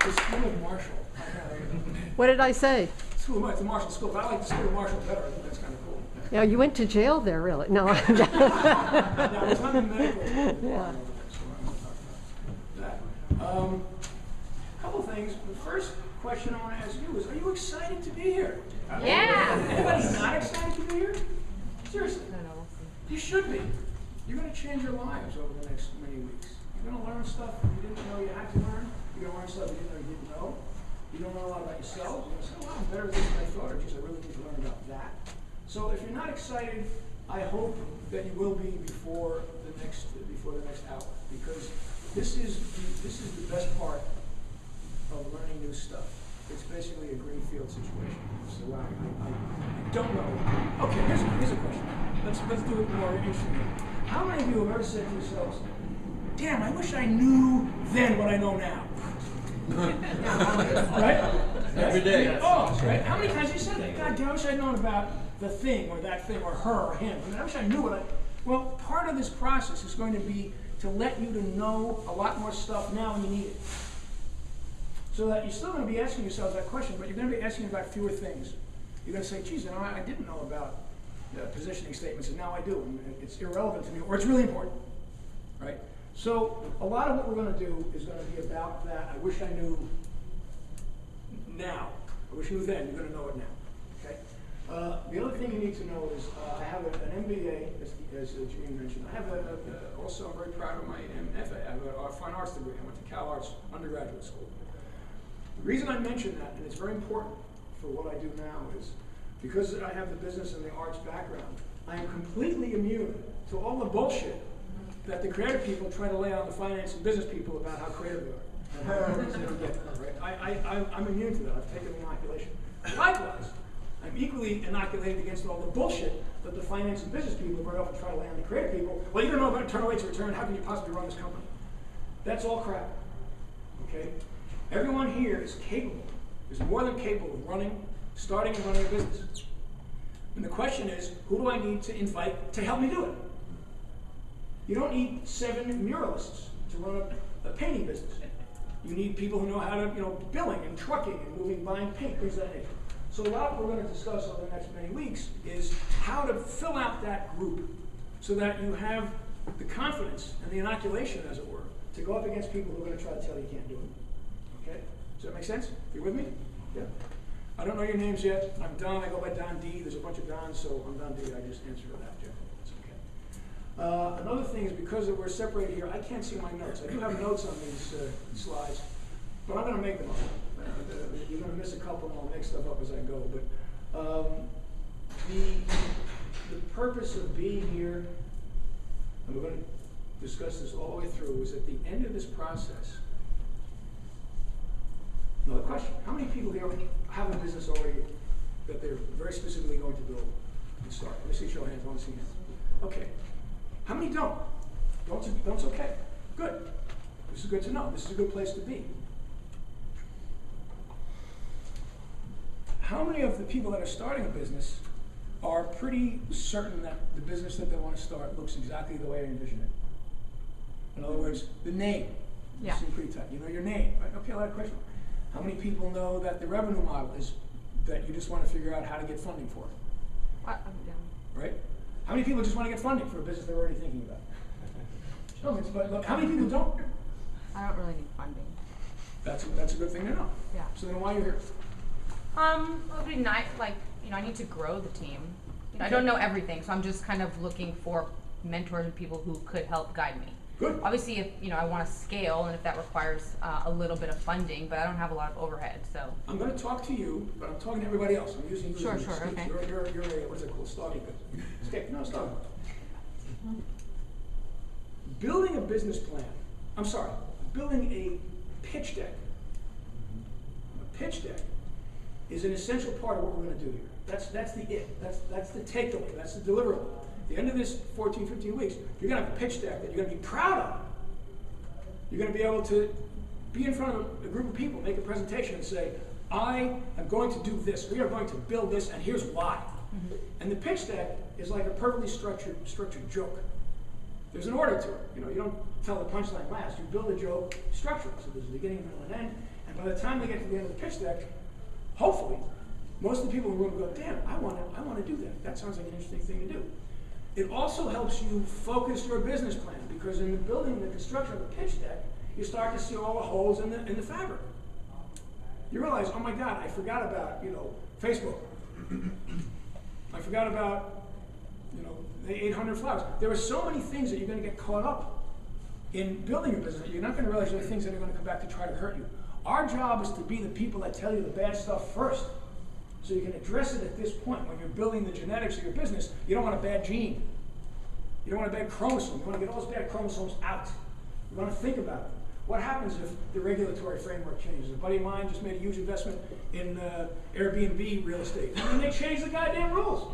The School of Marshall. What did I say? It's the Marshall School, but I like the School of Marshall better. I think that's kind of cool. Yeah, you went to jail there, really? No. Now, it's not the medical department, Yeah. so I'm not talking about that. Couple things. The first question I want to ask you is, are you excited to be here? Yeah. Anybody not excited to be here? Seriously. You should be. You're going to change your lives over the next many weeks. You're going to learn stuff you didn't know you had to learn. You're going to learn stuff you didn't know you didn't know. You don't know a lot about yourself. You're going to say, well, I'm better at this than I thought, or geez, I really need to learn about that. So if you're not excited, I hope that you will be before the next hour, because this is the best part of learning new stuff. It's basically a greenfield situation. So I don't know. Okay, here's a question. Let's do it more interestingly. How many of you have ever said to yourselves, damn, I wish I knew then what I know now? Right? Every day. Oh, right? How many times have you said that? God damn, I wish I'd known about the thing or that thing or her or him. I wish I knew what I... Well, part of this process is going to be to let you to know a lot more stuff now when you need it. So that you're still going to be asking yourselves that question, but you're going to be asking about fewer things. You're going to say, geez, I didn't know about positioning statements, and now I do. And it's irrelevant to me, or it's really important, right? So a lot of what we're going to do is going to be about that. I wish I knew now. I wish I knew then. You're going to know it now. Okay. The other thing you need to know is I have an MBA, as Gene mentioned. I have also I'm very proud of my MFA. I have a fine arts degree. I went to Cal Arts undergraduate school. The reason I mention that, and it's very important for what I do now, is because I have the business and the arts background, I am completely immune to all the bullshit that the creative people try to lay on the finance and business people about how creative they are. And how they don't get it, right? I'm immune to that. I've taken the inoculation. Likewise, I'm equally inoculated against all the bullshit that the finance and business people very often try to lay on the creative people. Well, you don't know about internal rates of return. How can you possibly run this company? That's all crap. Okay? Everyone here is capable, is more than capable of starting and running a business. And the question is, who do I need to invite to help me do it? You don't need 7 muralists to run a painting business. You need people who know how to, billing and trucking and moving, buying paint, things of that nature. So a lot we're going to discuss over the next many weeks is how to fill out that group so that you have the confidence and the inoculation, as it were, to go up against people who are going to try to tell you can't do it. Okay? Does that make sense? You with me? Yeah. I don't know your names yet. I'm Don. I go by Don D. There's a bunch of Dons, so I'm Don D. I just answer to that, Jeff. It's okay. Another thing is because we're separated here, I can't see my notes. I do have notes on these slides, but I'm going to make them up. You're going to miss a couple, and I'll make stuff up as I go. But the purpose of being here, and we're going to discuss this all the way through, is at the end of this process. Another question. How many people here have a business already that they're very specifically going to build and start? Let me see show of hands. I want to see hands. Okay. How many don't? Don't's okay. Good. This is good to know. This is a good place to be. How many of the people that are starting a business are pretty certain that the business that they want to start looks exactly the way I envision it? In other words, the name. Yeah. Seems pretty tight. You know your name, right? Okay, I'll have a question. How many people know that the revenue model is that you just want to figure out how to get funding for? I'm down. Right? How many people just want to get funding for a business they're already thinking about? No, but look, how many people don't? I don't really need funding. That's a good thing to know. Yeah. So then why are you here? It would be nice, I need to grow the team. I don't know everything, so I'm just kind of looking for mentors and people who could help guide me. Good. Obviously, if I want to scale, and if that requires a little bit of funding, but I don't have a lot of overhead, so. I'm going to talk to you, but I'm talking to everybody else. I'm using you Sure, as an excuse. okay. You're a, what's it called, starting business. Escape. No, starting. Building a business plan. I'm sorry, building a pitch deck. A pitch deck is an essential part of what we're going to do here. That's the it. That's the takeaway. That's the deliverable. At the end of this 14, 15 weeks, you're going to have a pitch deck that you're going to be proud of. You're going to be able to be in front of a group of people, make a presentation and say, I am going to do this. We are going to build this, and here's why. Mm-hmm. And the pitch deck is like a perfectly structured joke. There's an order to it. You don't tell the punchline last. You build a joke structurally. So there's a beginning, middle, and end. And by the time they get to the end of the pitch deck, hopefully, most of the people in the room go, damn, I want to do that. That sounds like an interesting thing to do. It also helps you focus your business plan, because in the building, the construction of the pitch deck, you start to see all the holes in the fabric. You realize, oh my God, I forgot about, Facebook. I forgot about, the 800 flowers. There are so many things that you're going to get caught up in building your business. You're not going to realize there are things that are going to come back to try to hurt you. Our job is to be the people that tell you the bad stuff first, so you can address it at this point. When you're building the genetics of your business, you don't want a bad gene. You don't want a bad chromosome. You want to get all those bad chromosomes out. You want to think about it. What happens if the regulatory framework changes? A buddy of mine just made a huge investment in Airbnb real estate, and then they changed the goddamn rules.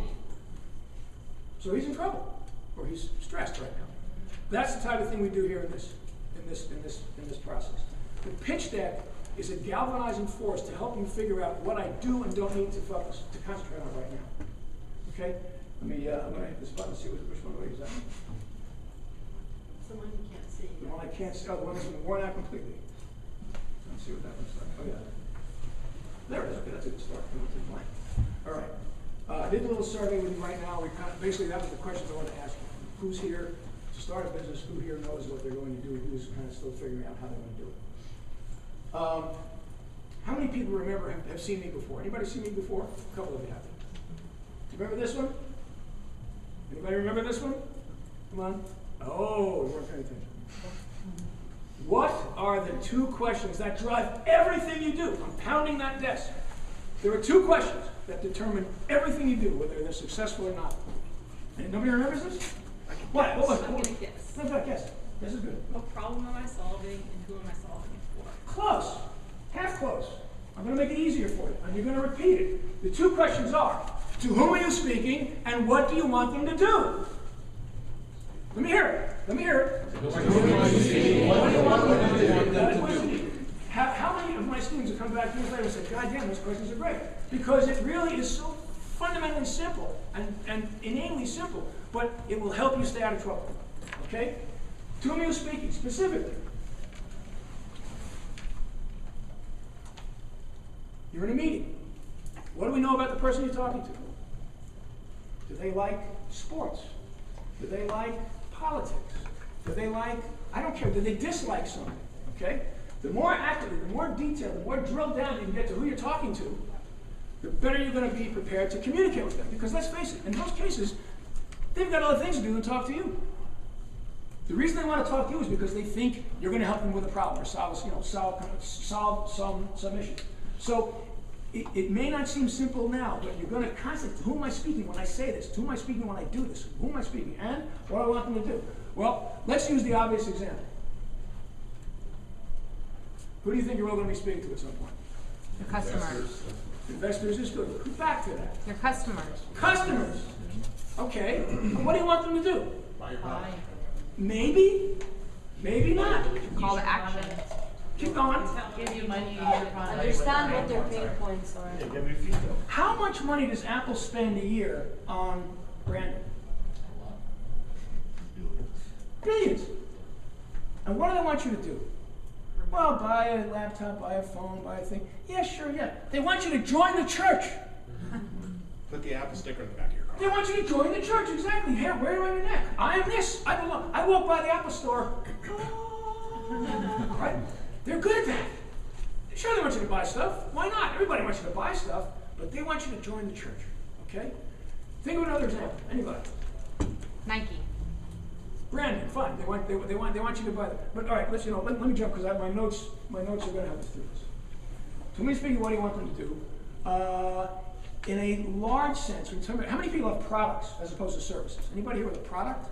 So he's in trouble, or he's stressed right now. That's the type of thing we do here in this process. The pitch deck is a galvanizing force to help you figure out what I do and don't need to concentrate on right now. Okay? I'm going to hit this button and see which one is that. It's the one you can't see. The one I can't see. Oh, the one that's been worn out completely. Let's see what that looks like. Oh, yeah. There it is. Okay, that's a good start. All right. I did a little survey with you right now. Basically, that was the questions I wanted to ask you. Who's here to start a business? Who here knows what they're going to do? Who's kind of still figuring out how they're going to do it? How many people remember have seen me before? Anybody seen me before? A couple of you have. Do you remember this one? Anybody remember this one? Come on. Oh, you weren't paying attention. What are the 2 questions that drive everything you do? I'm pounding that desk. There are 2 questions that determine everything you do, whether they're successful or not. And nobody remembers this? What? What was it? I'm going to guess. No, guess. This is good. What problem am I solving and who am I solving it for? Close. Half close. I'm going to make it easier for you, and you're going to repeat it. The 2 questions are, to whom are you speaking, and what do you want them to do? Let me hear it. Let me hear it. What do you want them to do? How many of my students have come back years later and said, God damn, those questions are great? Because it really is so fundamentally simple and inanely simple, but it will help you stay out of trouble. Okay? To whom are you speaking, specifically? You're in a meeting. What do we know about the person you're talking to? Do they like sports? Do they like politics? Do they like, I don't care, do they dislike something? Okay? The more active, the more detailed, the more drilled down you can get to who you're talking to, the better you're going to be prepared to communicate with them. Because let's face it, in most cases, they've got other things to do than talk to you. The reason they want to talk to you is because they think you're going to help them with a problem or solve some issue. So it may not seem simple now, but you're going to constantly, who am I speaking when I say this? Who am I speaking when I do this? Who am I speaking? And what do I want them to do? Well, let's use the obvious example. Who do you think you're all going to be speaking to at some point? Your customers. Investors is good. Back to that. Your customers. Customers. Okay. What do you want them to do? Buy. Maybe. Maybe not. Call to action. Keep going. Give you money in your product. Understand what their pain points are. How much money does Apple spend a year on branding? Billions. And what do they want you to do? Well, buy a laptop, buy a phone, buy a thing. Yeah, sure, yeah. They want you to join the church. Put the Apple sticker on the back of your car. They want you to join the church, exactly. Here, wear it around your neck. I am this. I belong. I walk by the Apple store. Right? They're good at that. Sure, they want you to buy stuff. Why not? Everybody wants you to buy stuff, but they want you to join the church. Okay? Think of another example. Anybody? Nike. Branding, fine. They want you to buy them. But all right, let me jump because my notes are going to help us through this. To me speaking, what do you want them to do? In a large sense, how many people have products as opposed to services? Anybody here with a product?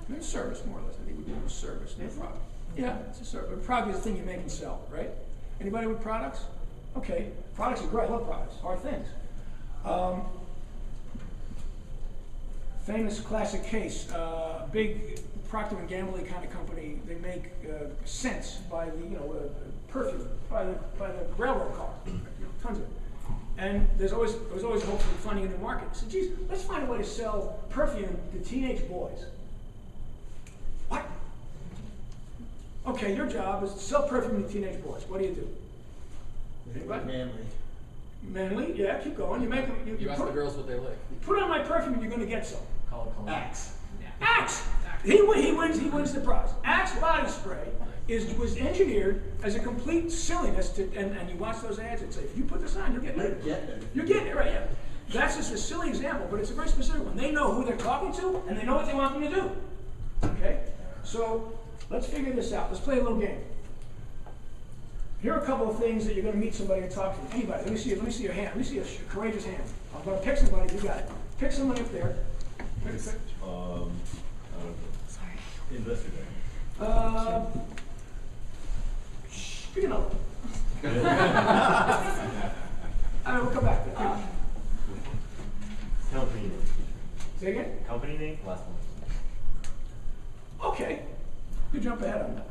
I mean, service, more or less. I think we do a service, not a product. Yeah, it's a service. A product is a thing you make and sell, right? Anybody with products? Okay, products are great. I love products. Hard things. Famous classic case, big Procter & Gamble kind of company. They make scents by the perfume by the railroad car, tons of it. And there's always hope for finding a new market. So, geez, let's find a way to sell perfume to teenage boys. What? Okay, your job is to sell perfume to teenage boys. What do? Anybody? Manly. Manly, yeah, keep going. You make them. You ask the girls what they like. Put on my perfume and you're going to get some. Axe. Axe! He wins the prize. Axe body spray was engineered as a complete silliness and you watch those ads and say, if you put this on, you'll get it. You're getting it, right, yeah. That's just a silly example, but it's a very specific one. They know who they're talking to and they know what they want them to do. Okay? So, let's figure this out. Let's play a little game. Here are a couple of things that you're going to meet somebody and talk to. Anybody, let me see your hand. Let me see a courageous hand. I'm going to pick somebody, you got it. Pick somebody up there. Sorry. Investor Day. Pick another one. We'll come back to that. Company name. Say again? Company name? Last one. Okay. You jump ahead on that.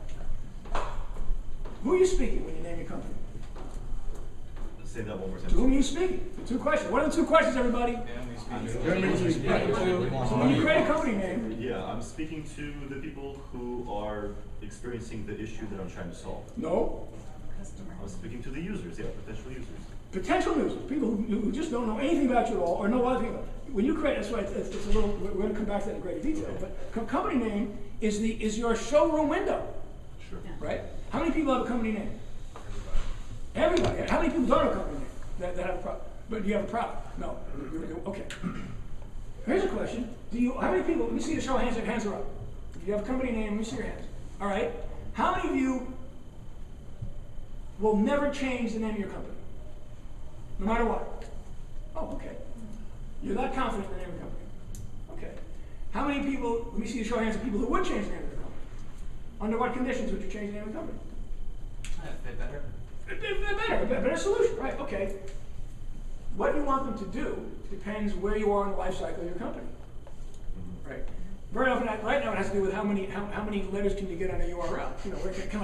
Who are you speaking when you name your company? Say that one more To time. whom are you speaking? The two questions. What are the two questions, everybody? Right. So when you create a company name, Yeah, I'm speaking to the people who are experiencing the issue that I'm trying to solve. no. I'm speaking to the users, yeah, potential users. Potential users, people who just don't know anything about you at all or know other people. When you create, that's why it's a little, we're going to come back to that in greater detail, but company name is your showroom window, Sure. right? How many people have a company name? Everybody. How many people don't have a company name that have a product? But do you have a product? No. Okay. Here's a question. How many people, let me see the show of hands if hands are up. If you have a company name, let me see your hands. All right. How many of you will never change the name of your company? No matter what? Oh, okay. You're that confident in the name of the company. Okay. How many people, let me see the show of hands of people who would change the name of the company? Under what conditions would you change the name of the company? Fit better. A better solution, right? Okay. What you want them to do depends where you are in the life cycle of your company, right? Very often, right now, it has to do with how many letters can you get on a URL. You know, where can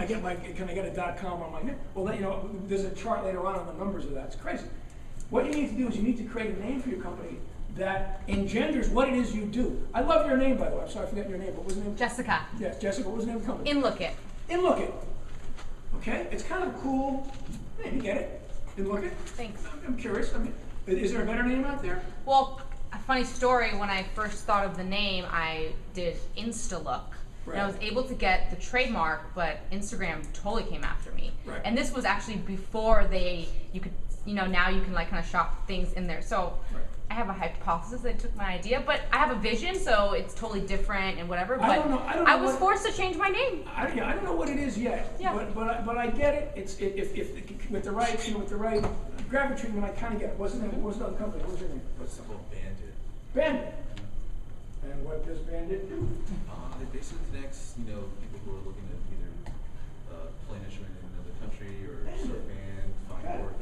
I get a .com on my name? Well, then, you know, there's a chart later on the numbers of that. It's crazy. What you need to do is you need to create a name for your company that engenders what it is you do. I love your name, by the way. I'm sorry, I forgot your name. What was the name? Jessica. Yes, Jessica. What was the name of the company? Inlookit. Inlookit. Okay, it's kind of cool. Yeah, you get it. Inlookit. Thanks. I'm curious. I mean, is there a better name out there? Well, a funny story, when I first thought of the name, I did Instalook. And I was able to get the trademark, but Instagram totally came after me. Right. And this was actually before you could, now you can like kind of shop things in there. So I have a hypothesis that took my idea, but I have a vision, so it's totally different and whatever. But I don't know I was forced to change my name. I don't know what it is yet. Yeah. But I get it. It's if with the right graphic treatment, I kind of get it. What was the other company? What was your name? What's called Bandit? Bandit. And what does Bandit do? It basically connects, people who are looking at either play an instrument in another country or start a band, find work,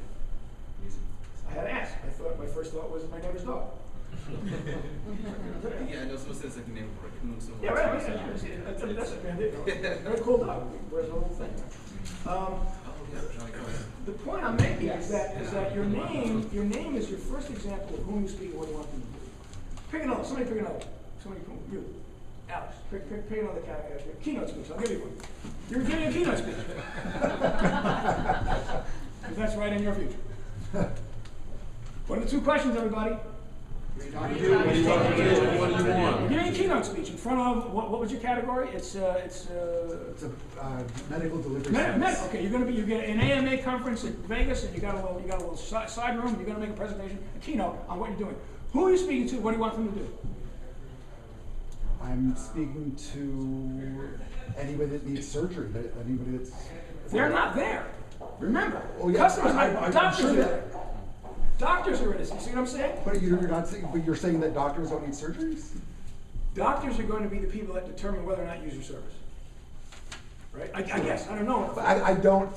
music. I had to ask. My first thought was my neighbor's dog. Yeah, I know someone says like the name of a raccoon somewhere. Yeah, right. That's a Bandit. Very cool dog. Wears a little thing. The point I'm making is that your name is your first example of whom you speak and what you want them to do. Pick another. Somebody pick another. You. Alex, pick another keynote speech. I'll give you one. You're giving a keynote speech. Because that's right in your future. What are the two questions, everybody? What do you want? You're giving a keynote speech in front of what was your category? It's a medical delivery service. Okay, you get an AMA conference in Vegas, and you got a little side room, and you're going to make a presentation, a keynote on what you're doing. Who are you speaking to? What do you want them to do? I'm speaking to anybody that needs surgery. Anybody that's. They're not there. Remember, Oh, yeah, customers, I'm doctors sure are that- there. Doctors are in this. You see what I'm saying? But you're not saying. But you're saying that doctors don't need surgeries. Doctors are going to be the people that determine whether or not you use your service. Right? I guess. I don't know. But I don't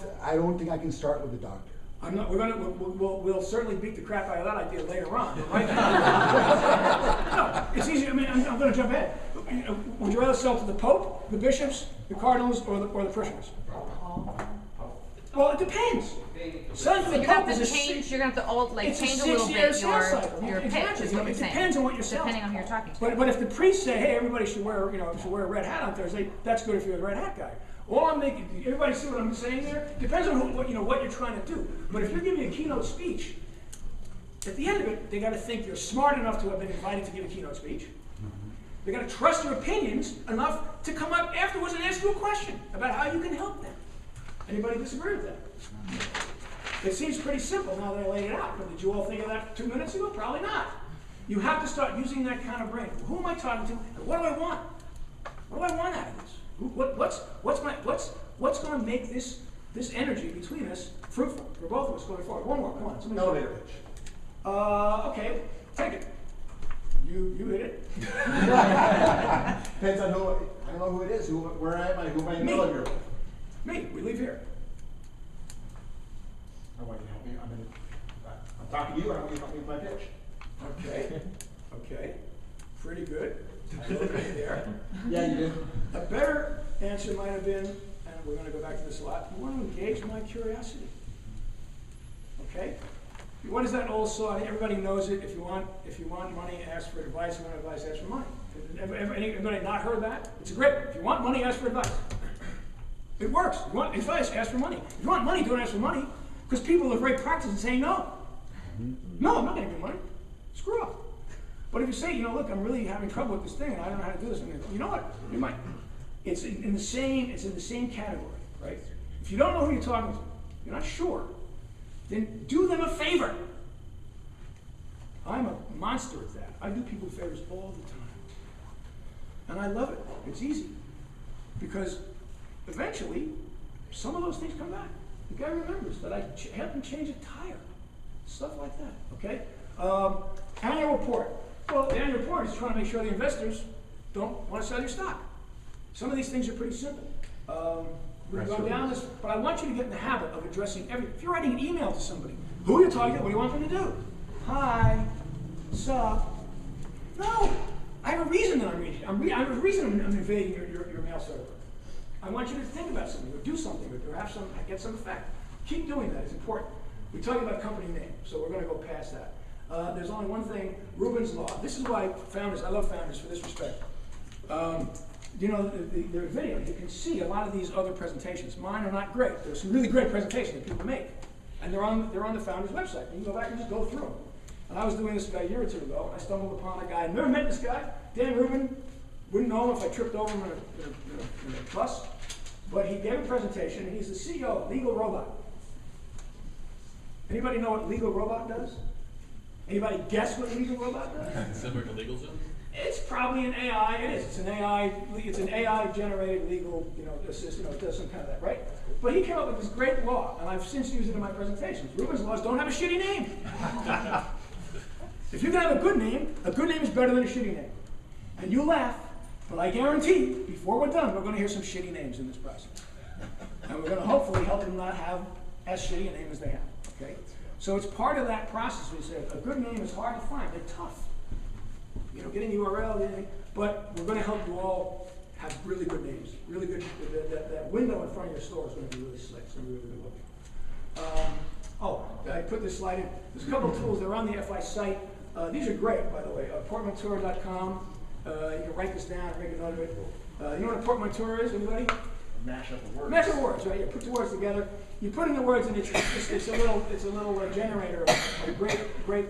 think I can start with the doctor. I'm not. We'll certainly beat the crap out of that idea later on. But right now, no, it's easy. I mean, I'm going to jump ahead. Would you rather sell to the Pope, the bishops, the cardinals, or the parishioners? Well, it depends. Selling to the You're gonna Pope have is to change. You're gonna have to change a little bit your pitch. Exactly. Is what you're It saying. depends on what you're selling. Depending on who you're talking to. But if the priests say, hey, everybody should wear a red hat on Thursday, that's good if you're the red hat guy. All I'm making, everybody see what I'm saying there? Depends on what you're trying to do. But if you're giving a keynote speech, at the end of it, they got to think you're smart enough to have been invited to give a keynote speech. They got to trust your opinions enough to come up afterwards and ask you a question about how you can help them. Anybody disagree with that? It seems pretty simple now that I laid it out, but did you all think of that 2 minutes ago? Probably not. You have to start using that kind of brain. Who am I talking to, and what do I want? What do I want out of this? What's going to make this energy between us fruitful for both of us going forward? One more, come on. Somebody Elevator pitch. Okay, take it. You hit it. Depends on who, I don't know who it is, where am I, who am I in the elevator with? Me, we leave here. I want you to help me, I'm talking to you, I want you to help me with my pitch. Okay, okay, pretty good. I look right there. Yeah, you did. A better answer might have been, and we're going to go back to this a lot, you want to engage my curiosity. Okay? What is that old saw? Everybody knows it. If you want money, ask for advice. If you want advice, ask for money. Anybody not heard that? It's a great one. If you want money, ask for advice. It works. If you want advice, ask for money. If you want money, don't ask for money. Because people are very practiced in saying no. No, I'm not going to give you money. Screw up. But if you say, look, I'm really having trouble with this thing, and I don't know how to do this, and you know what? You might. It's in the same category, right? If you don't know who you're talking to, you're not sure, then do them a favor. I'm a monster at that. I do people favors all the time. And I love it. It's easy. Because eventually, some of those things come back. The guy remembers that I helped him change a tire. Stuff like that, okay? Annual report. Well, the annual report is trying to make sure the investors don't want to sell your stock. Some of these things are pretty simple. We can go down this, but I want you to get in the habit of addressing everything. If you're writing an email to somebody, who are you talking to? What do you want them to do? Hi, sup? No, I have a reason that I'm reading. I have a reason I'm invading your mail server. I want you to think about something, or do something, or get some effect. Keep doing that. It's important. We talk about company name, so we're going to go past that. There's only one thing, Rubin's Law. This is why I love founders for this respect. Their video, you can see a lot of these other presentations. Mine are not great. There's some really great presentations that people make. And they're on the founder's website. You can go back and just go through them. And I was doing this about a year or two ago, and I stumbled upon a guy. I never met this guy, Dan Rubin. Wouldn't know him if I tripped over him in a bus. But he gave a presentation, and he's the CEO of Legal Robot. Anybody know what Legal Robot does? Anybody guess what Legal Robot does? Similar to LegalZoom? It's probably an AI. It is. It's an AI generated legal, assist. It does some kind of that, right? But he came up with this great law, and I've since used it in my presentations. Rubin's laws don't have a shitty name. If you can have a good name is better than a shitty name. And you laugh, but I guarantee, before we're done, we're going to hear some shitty names in this process, and we're going to hopefully help them not have as shitty a name as they have. Okay. So it's part of that process. We say a good name is hard to find. They're tough. Getting URL, but we're going to help you all have really good names. Really good. That window in front of your store is going to be really slick. It's going to be really good looking. I put this slide in. There's a couple of tools. They're on the FI site. These are great, by the way. Portmentora.com. You can write this down and make a note of it. You know what a portmanteau is? Anybody? Mash up the words. Mash up words, right? You put the words together. You put in the words, and it's a little generator of great,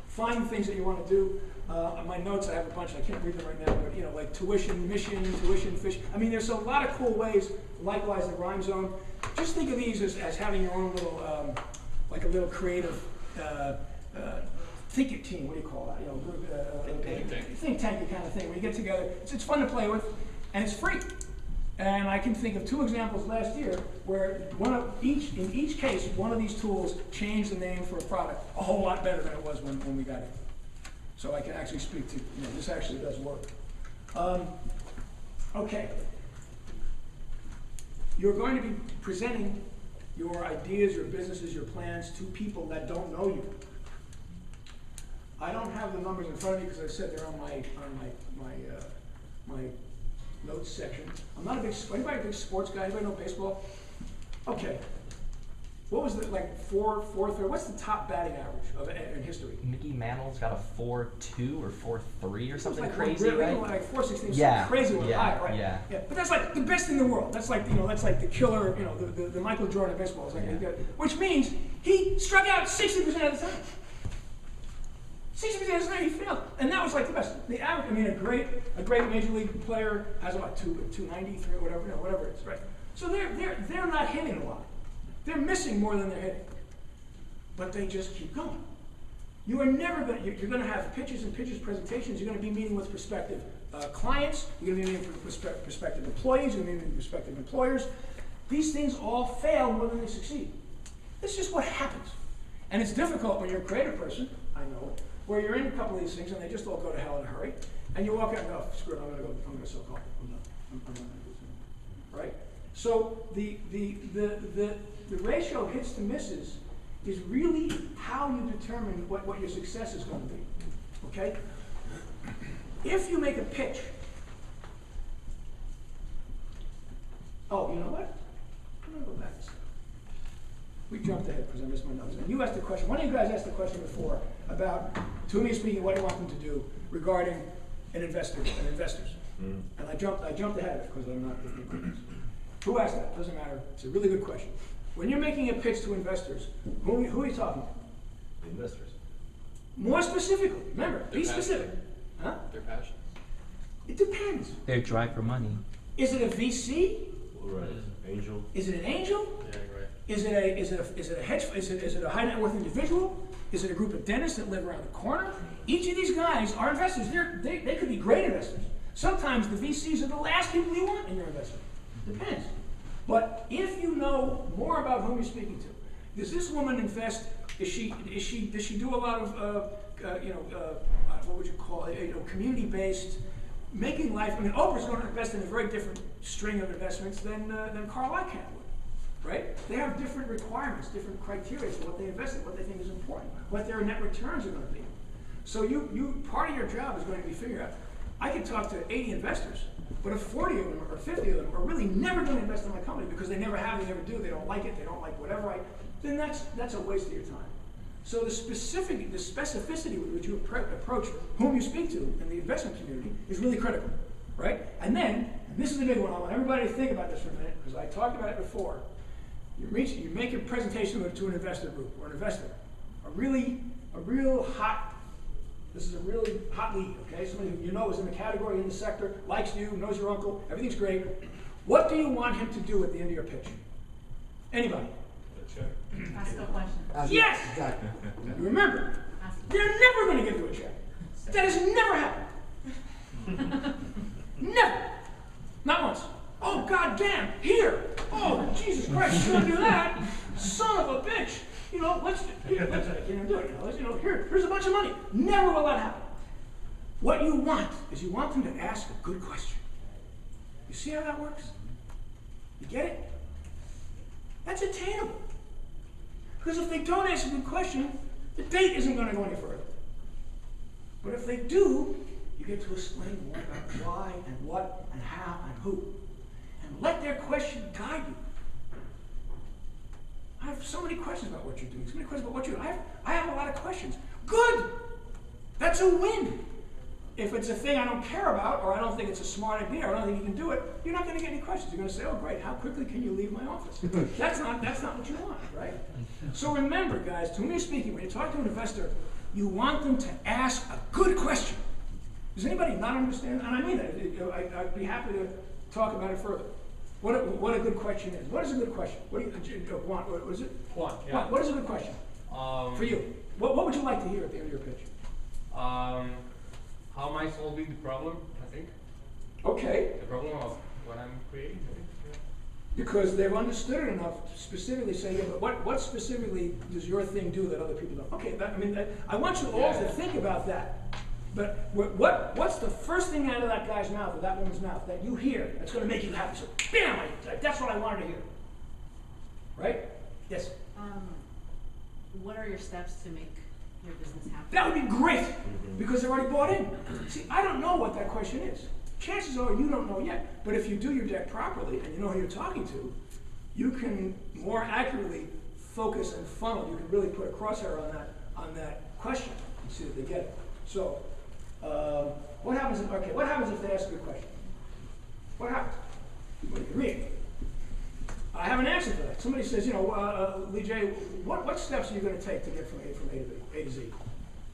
find things that you want to do. On my notes, I have a bunch. I can't read them right now, but like tuition, mission, tuition, fish. I mean, there's a lot of cool ways. Likewise, the rhyme zone. Just think of these as having your own little, like a little creative think team. What do you call that? Think tanky kind of thing. Where you get together. It's fun to play with, and it's free. And I can think of 2 examples last year where in each case, one of these tools changed the name for a product a whole lot better than it was when we got it. So I can actually speak to, this actually does work. Okay. You're going to be presenting your ideas, your businesses, your plans to people that don't know you. I don't have the numbers in front of me because I said they're on my notes section. I'm not a big sports guy. Anybody know baseball? Okay. What was the, like, 4.3? What's the top batting average of in history? Mickey Mantle's got a 4.2 or 4.3 or something Like crazy, right? Like 4.16, Yeah, something crazy one yeah, higher, right? yeah. But that's like the best in the world. That's like, that's like the killer, the Michael Jordan of baseball. It's like, which means he struck out 60% of the time. 60% of the time he failed, and that was like the best. The average, a great major league player has about 293, whatever it is, right? So they're not hitting a lot. They're missing more than they're hitting, but they just keep going. You are never going. You're going to have pitches and pitches presentations. You're going to be meeting with prospective clients. You're going to be meeting with prospective employees. You're going to be meeting with prospective employers. These things all fail more than they succeed. It's just what happens, and it's difficult when you're a creative person. I know it. Where you're in a couple of these things and they just all go to hell in a hurry, and you walk out and go, screw it, I'm going to sell coffee. I'm done. I'm not going to do this anymore. Right? So the ratio of hits to misses is really how you determine what your success is going to be. Okay? If you make a pitch, oh, you know what? I'm going to go back a second. We jumped ahead because I missed my notes. And you asked a question. One of you guys asked a question before about, to me speaking, what do you want them to do regarding an investor and investors. And I jumped ahead of it because I'm not looking at questions. Who asked that? Doesn't matter. It's a really good question. When you're making a pitch to investors, who are you talking to? Investors. More specifically, remember, be specific. Huh? Their passions. It depends. Their drive for money. Is it a VC? Right. Angel. Is it an angel? Yeah, right. Is it a hedge? Is it a high net worth individual? Is it a group of dentists that live around the corner? Each of these guys are investors. They could be great investors. Sometimes the VCs are the last people you want in your investment. Depends. But if you know more about whom you're speaking to, does this woman invest? Does she do a lot of what would you call it? Community-based, making life. I mean, Oprah's going to invest in a very different string of investments than Carl Icahn would, right? They have different requirements, different criteria for what they invest in, what they think is important, what their net returns are going to be. So you part of your job is going to be figuring out. I could talk to 80 investors, but if 40 of them or 50 of them are really never going to invest in my company because they never have, they never do, they don't like it, they don't like whatever then that's a waste of your time. So the specificity with which you approach whom you speak to in the investment community is really critical, right? And then, and this is the big one, I want everybody to think about this for a minute, because I talked about it before. You make a presentation to an investor group or an investor, this is a really hot lead, okay? Somebody who you know is in the category, in the sector, likes you, knows your uncle, everything's great. What do you want him to do at the end of your pitch? Anybody? Ask a question. Yes! Exactly. You remember, they're never going to give you a check. That has never happened. Never. Not once. Oh, God damn, here. Oh, Jesus Christ, you're going to do that? Son of a bitch. Let's do it. Here's a bunch of money. Never will that happen. What you want is you want them to ask a good question. You see how that works? You get it? That's attainable. Because if they don't ask a good question, the date isn't going to go any further. But if they do, you get to explain more about why and what and how and who. And let their question guide you. I have so many questions about what you're doing, so many questions about what you're doing. I have a lot of questions. Good! That's a win. If it's a thing I don't care about, or I don't think it's a smart idea, or I don't think you can do it, you're not going to get any questions. You're going to say, oh great, how quickly can you leave my office? That's not what you want, right? So remember, guys, to whom you're speaking, when you talk to an investor, you want them to ask a good question. Does anybody not understand? And I mean that. I'd be happy to talk about it further. What a good question is. What is a good question? What is it? Juan, yeah. Juan, what is a good question? For you. What would you like to hear at the end of your pitch? How am I solving the problem, I think? Okay. The problem of what I'm creating, I think. Yeah. Because they've understood it enough to specifically say, yeah, but what specifically does your thing do that other people don't? Okay, I want you all to think about that. But what's the first thing out of that guy's mouth or that woman's mouth that you hear that's going to make you happy? So, bam! That's what I wanted to hear. Right? Yes? What are your steps to make your business happen? That would be great, because they're already bought in. See, I don't know what that question is. Chances are you don't know yet. But if you do your deck properly and you know who you're talking to, you can more accurately focus and funnel, you can really put a crosshair on that question and see that they get it. So, what happens if they ask a good question? What happens? Well, you read. I have an answer for that. Somebody says, Lee J, what steps are you going to take to get from A to Z?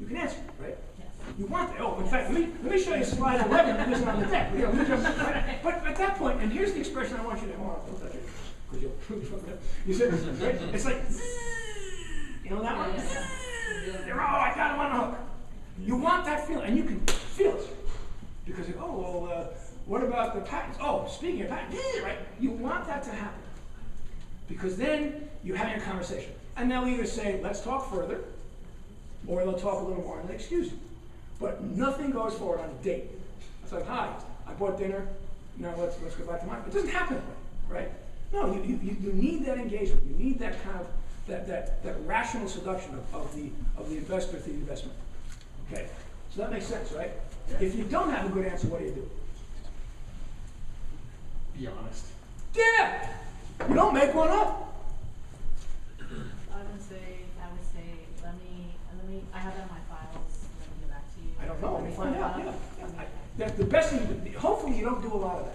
You can answer, right? Yes. You want that. Oh, in fact, let me show you slide 11 that isn't on the deck. Right? But at that point, and here's the expression I want you to hold on, don't touch it, because you said, right? It's like, you know that one? Yeah. Oh, I got him on the hook. You want that feeling, and you can feel it. Because, what about the patents? Oh, speaking of patents, right? You want that to happen. Because then you're having a conversation. And they'll either say, let's talk further, or they'll talk a little more and they excuse you. But nothing goes forward on a date. It's like, hi, I bought dinner, now let's go back to mine. It doesn't happen that way, right? No, you need that engagement. You need that kind of, that rational seduction of the investor to the investment. Okay, so that makes sense, right? Yeah. If you don't have a good answer, what do? Be honest. Yeah! You don't make one up. I would say, let me, I have that in my files, let me get back to you. I don't know, let me find out, yeah. Okay. That's the best thing, hopefully you don't do a lot of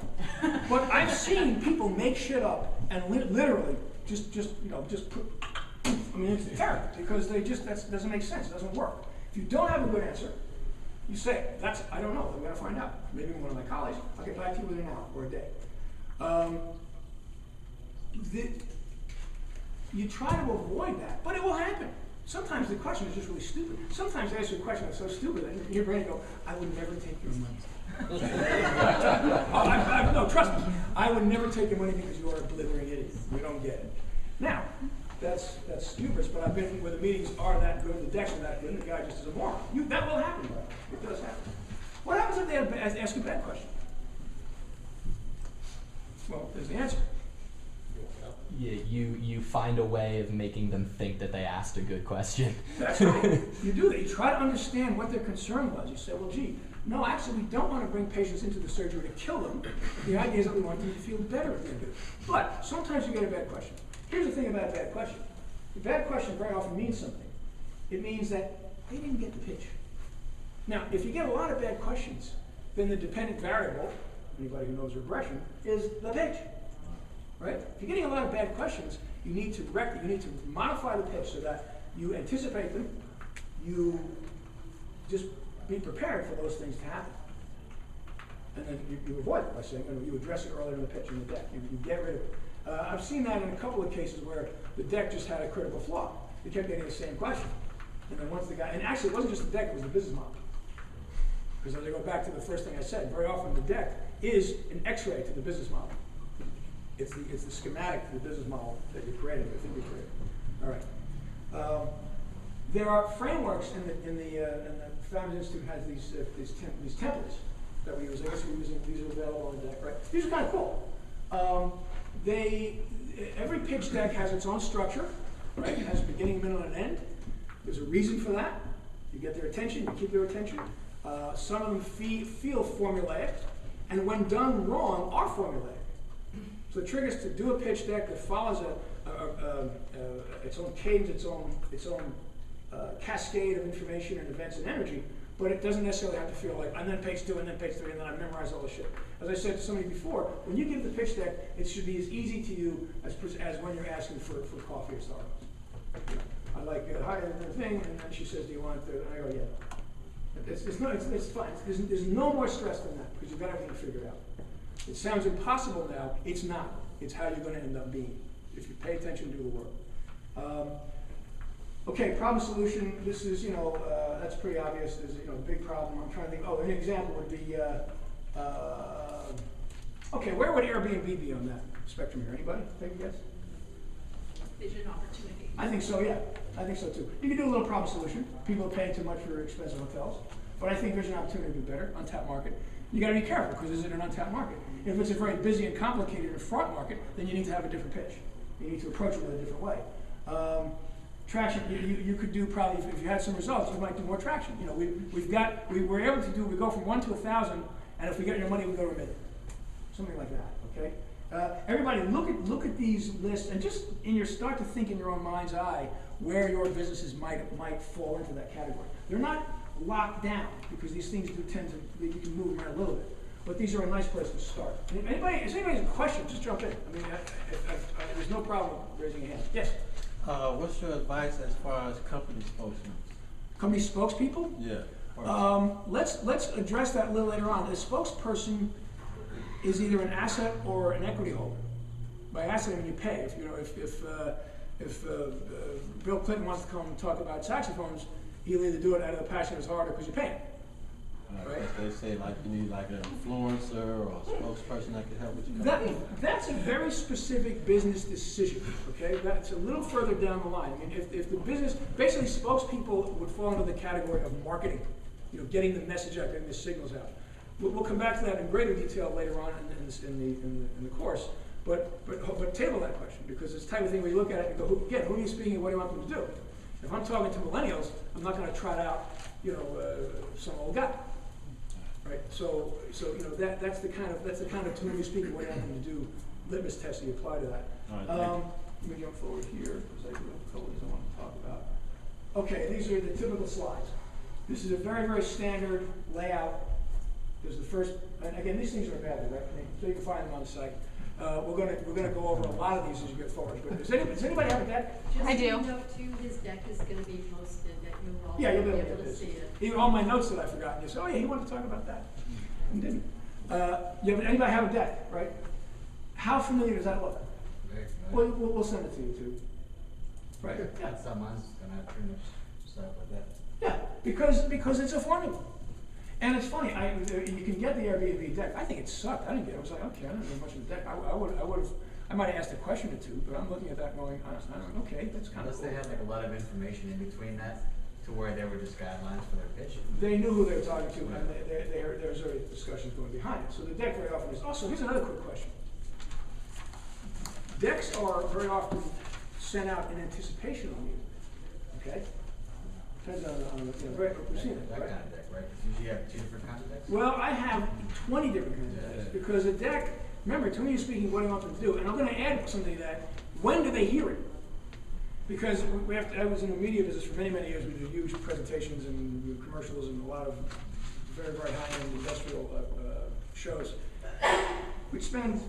that. But I've seen people make shit up and literally just put, I mean, it's terrible because that doesn't make sense, it doesn't work. If you don't have a good answer, you say, I don't know, I'm gonna find out. Maybe one of my colleagues, I'll get back to you within an hour or a day. You try to avoid that, but it will happen. Sometimes the question is just really stupid. Sometimes they ask you a question that's so stupid that in your brain you go, I would never take your money. No, trust me, I would never take your money because you are a blithering idiot. You don't get it. Now, that's stupid, but I've been where the meetings are that good, the decks are that good, and the guy just is a moron. That will happen, though. It does happen. What happens if they ask a bad question? Well, there's the answer. Yeah, you find a way of making them think that they asked a good question. That's right. You do that. You try to understand what their concern was. You say, well, gee, no, actually, we don't want to bring patients into the surgery to kill them. The idea is that we want them to feel better at the end of it. But sometimes you get a bad question. Here's the thing about a bad question. A bad question very often means something. It means that they didn't get the pitch. Now, if you get a lot of bad questions, then the dependent variable, anybody who knows regression, is the pitch. Right? If you're getting a lot of bad questions, you need to modify the pitch so that you anticipate them, you just be prepared for those things to happen. And then you avoid it by saying, you address it earlier in the pitch in the deck. You get rid of it. I've seen that in a couple of cases where the deck just had a critical flaw. They kept getting the same question. And then once the guy, and actually it wasn't just the deck, it was the business model. Because as I go back to the first thing I said, very often the deck is an x-ray to the business model. It's the schematic to the business model that you're creating, I think you're creating. All right. There are frameworks in the Founders Institute has these templates that we use. I guess we're using these are available on the deck, right? These are kind of cool. Every pitch deck has its own structure, right? It has a beginning, middle, and end. There's a reason for that. You get their attention, you keep their attention. Some of them feel formulaic, and when done wrong, are formulaic. So it triggers to do a pitch deck that follows its own cadence, its own cascade of information and events and energy, but it doesn't necessarily have to feel like, and then page 2, and then page 3, and then I memorize all the shit. As I said to somebody before, when you give the pitch deck, it should be as easy to you as when you're asking for coffee or Starbucks. I like, hi, the thing, and then she says, do you want it? And I go, yeah. It's fine. There's no more stress than that, because you've got everything figured out. It sounds impossible now. It's not. It's how you're going to end up being. If you pay attention, do the work. Okay, problem solution. This is, that's pretty obvious. There's, a big problem. I'm trying to think. Oh, an example would be, okay, where would Airbnb be on that spectrum here? Anybody? Take a guess? Vision opportunity. I think so, yeah. I think so too. You can do a little problem solution. People are paying too much for expensive hotels. But I think vision opportunity would be better, untapped market. You got to be careful because this is an untapped market. If it's a very busy and complicated front market, then you need to have a different pitch. You need to approach it in a different way. Traction, you could do probably, if you had some results, you might do more traction. We're able to do, we go from 1 to 1,000, and if we get your money, we go to 1 million. Something like that, okay? Everybody, look at these lists, and just start to think in your own mind's eye where your businesses might fall into that category. They're not locked down, because these things do tend to, you can move around a little bit. But these are a nice place to start. If anybody has a question, just jump in. I mean, there's no problem raising a hand. Yes? What's your advice as far as company spokesmen? Company spokespeople? Yeah. Let's address that a little later on. A spokesperson is either an asset or an equity holder. By asset, I mean you pay. If Bill Clinton wants to come and talk about saxophones, he'll either do it out of the passion of his heart or because you pay him. Right? They say like you need like an influencer or a spokesperson that can help with your company. That's a very specific business decision. Okay, that's a little further down the line. I mean, if the business, basically, spokespeople would fall into the category of marketing. Getting the message out, getting the signals out. We'll come back to that in greater detail later on in the course. But table that question, because it's the type of thing where you look at it and go, who are you speaking and what do you want them to do? If I'm talking to millennials, I'm not going to trot out, some old guy. Right, so that's the kind of to whom you're speaking, what you want them to do, litmus test that you apply to that. Let me jump forward here because I do have a couple of these I want to talk about. Okay, these are the typical slides. This is a very, very standard layout. There's the first, and again, these things are badly, right? So you can find them on the site. We're gonna go over a lot of these as you get forward. But does anybody have a deck? I do. Just note too, his deck is gonna be posted, that you'll all Yeah, you'll be be able to see it. Even all my notes that I forgot, you say, oh yeah, he wanted to talk about that. And didn't. Anybody have a deck, right? How familiar does that look? Well, we'll send it to you too. Right? Yeah. That's mine's gonna have pretty much stuff like that. Yeah, because it's a formula. And it's funny, you can get the Airbnb deck. I think it sucked. I didn't get it. I was like, okay, I don't know much of the deck. I might have asked a question or two, but I'm looking at that going, okay, that's kind of Unless cool. they had like a lot of information in between that, to where they were just guidelines for their pitch. They knew who they were talking to, and there was already discussions going behind it. So the deck very often is. Also, here's another quick question. Decks are very often sent out in anticipation on you. Okay? Depends on we've seen it, That right? kind of deck, right? 'Cause usually you have two different kinds of decks. Well, I have 20 different kinds of decks, because a deck, remember, to me you're speaking what do you want them to do, and I'm going to add something to that. When do they hear it? Because I was in the media business for many, many years. We did huge presentations and we did commercials and a lot of very, very high-end industrial shows. We'd spend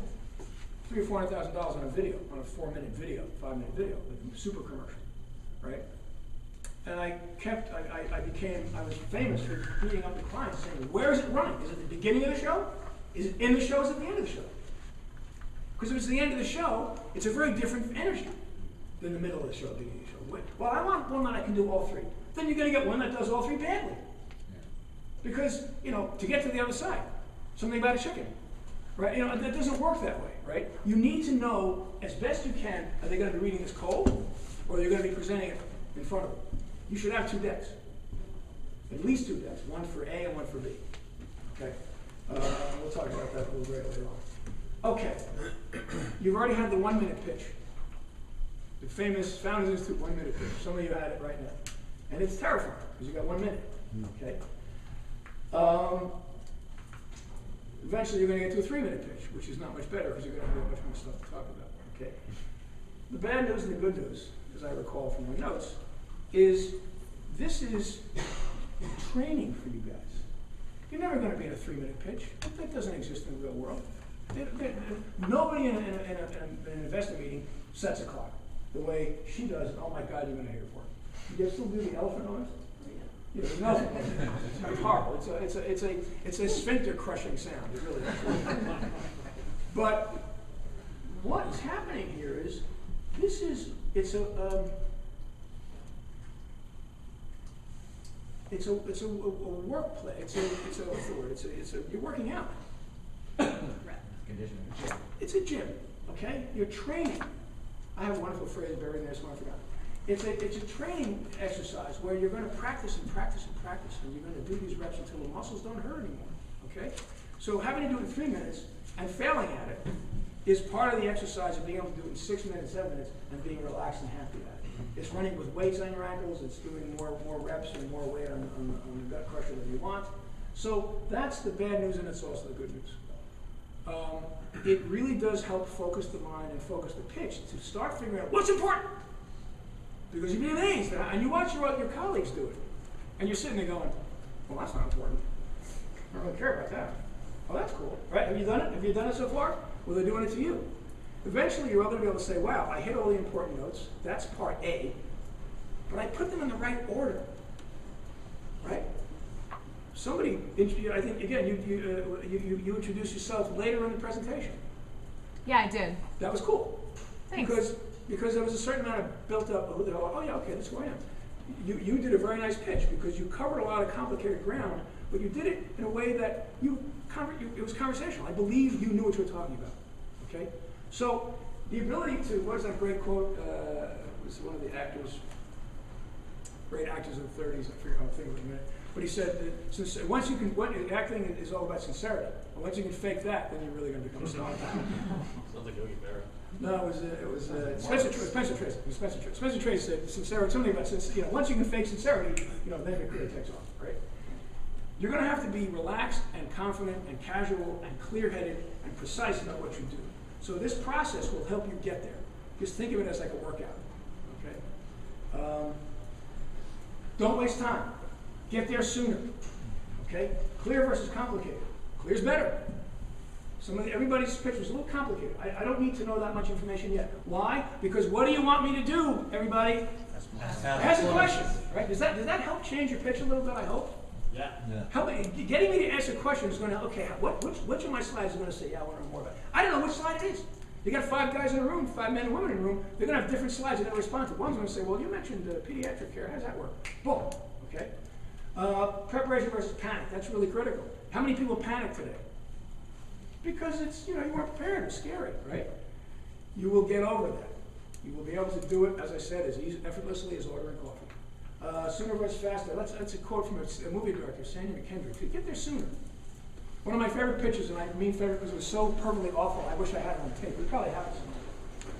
$300,000 or $400,000 on a video, on a 4-minute video, 5-minute video, like a super commercial, right? And I was famous for beating up the clients saying, where is it running? Is it at the beginning of the show? Is it in the show? Is it at the end of the show? Because if it's the end of the show, it's a very different energy than the middle of the show, beginning of the show. Well, I want one that I can do all three. Then you're going to get one that does all three badly. Because, to get to the other side, something about a chicken, right? That doesn't work that way, right? You need to know, as best you can, are they going to be reading this cold, or are they going to be presenting it in front of them? You should have 2 decks. At least 2 decks, one for A and one for B. Okay? We'll talk about that a little bit later on. Okay. You've already had the 1-minute pitch. The famous Founders Institute 1-minute pitch. Some of you had it right now. And it's terrifying, because you got 1 minute. Okay? Eventually you're going to get to a 3-minute pitch, which is not much better, because you're going to have much more stuff to talk about. Okay? The bad news and the good news, as I recall from my notes, is this is training for you guys. You're never going to be in a 3-minute pitch. That doesn't exist in the real world. Nobody in an investment meeting sets a clock the way she does. Oh my God, you're going to hear for it. You guys still do the elephant noise? No, it's horrible. It's a sphincter crushing sound. It really is. But what is happening here is it's a workplace. You're working out. Conditioning. It's a gym, okay? You're training. I have a wonderful phrase buried in there, so I forgot. It's a training exercise where you're going to practice and practice and practice, and you're going to do these reps until the muscles don't hurt anymore, okay? So having to do it in 3 minutes and failing at it is part of the exercise of being able to do it in 6 minutes, 7 minutes, and being relaxed and happy at it. It's running with weights on your ankles. It's doing more reps and more weight on the gut crusher than you want. So that's the bad news, and it's also the good news. it really does help focus the mind and focus the pitch to start figuring out what's important. Because you'd be amazed, and you watch your colleagues do it, and you're sitting there going, well, that's not important. I don't really care about that. Oh, that's cool, right? Have you done it? Have you done it so far? Well, they're doing it to you. Eventually, you're going to be able to say, wow, I hit all the important notes. That's part A. But I put them in the right order, right? Somebody, I think, again, you introduced yourself later in the presentation. Yeah, I did. That was cool. Thanks. Because there was a certain amount of built up, oh yeah, okay, that's who I am. You did a very nice pitch because you covered a lot of complicated ground, but you did it in a way that it was conversational. I believe you knew what you were talking about, okay? So the ability to, what is that great quote, was one of the actors, great actors of the 30s, I'll think of it in a minute. But he said that since once you can, acting is all about sincerity. And once you can fake that, then you're really going to become a star. Sounds like Yogi Berra. No, it was Spencer Tracy. Spencer Tracy said sincerity. Something about once you can fake sincerity, then your career takes off, right? You're going to have to be relaxed and confident and casual and clear-headed and precise about what you do. So this process will help you get there. Just think of it as like a workout, okay? Don't waste time. Get there sooner, okay? Clear versus complicated. Clear's better. Everybody's picture is a little complicated. I don't need to know that much information yet. Why? Because what do you want me to do, everybody? Ask a question, right? Does that help change your pitch a little bit, I hope? Yeah. Getting me to answer questions is going to, okay, which of my slides are going to say, yeah, I want to know more about it? I don't know which slide it is. You got 5 guys in a room, 5 men and women in a room, they're going to have different slides they're going to respond to. One's going to say, well, you mentioned pediatric care, how does that work? Boom, okay? Preparation versus panic, that's really critical. How many people panic today? Because it's, you weren't prepared, it's scary, right? You will get over that. You will be able to do it, as I said, as effortlessly as ordering coffee. Sooner versus faster, that's a quote from a movie director, Sandy McKendrick. Get there sooner. One of my favorite pitches, and I mean favorite because it was so perfectly awful, I wish I had it on tape. We probably have it somewhere.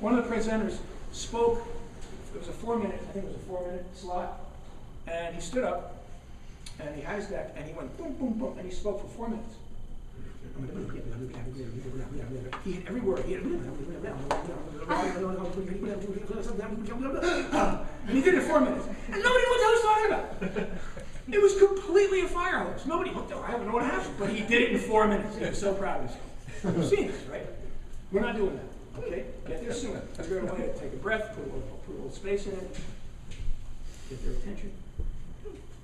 One of the presenters spoke, it was a 4-minute, I think it was a 4-minute slot, and he stood up, and he had his deck, and he went boom, boom, boom, and he spoke for 4 minutes. He hit every word. He hit and he did it in 4 minutes. And nobody knew what the hell he was talking about. It was completely a fire hose. Nobody looked over. I don't know what happened. But he did it in 4 minutes. He was so proud of himself. You've seen this, right? We're not doing that. Okay? Get there soon. Figure out a way to take a breath, put a little space in it, get their attention.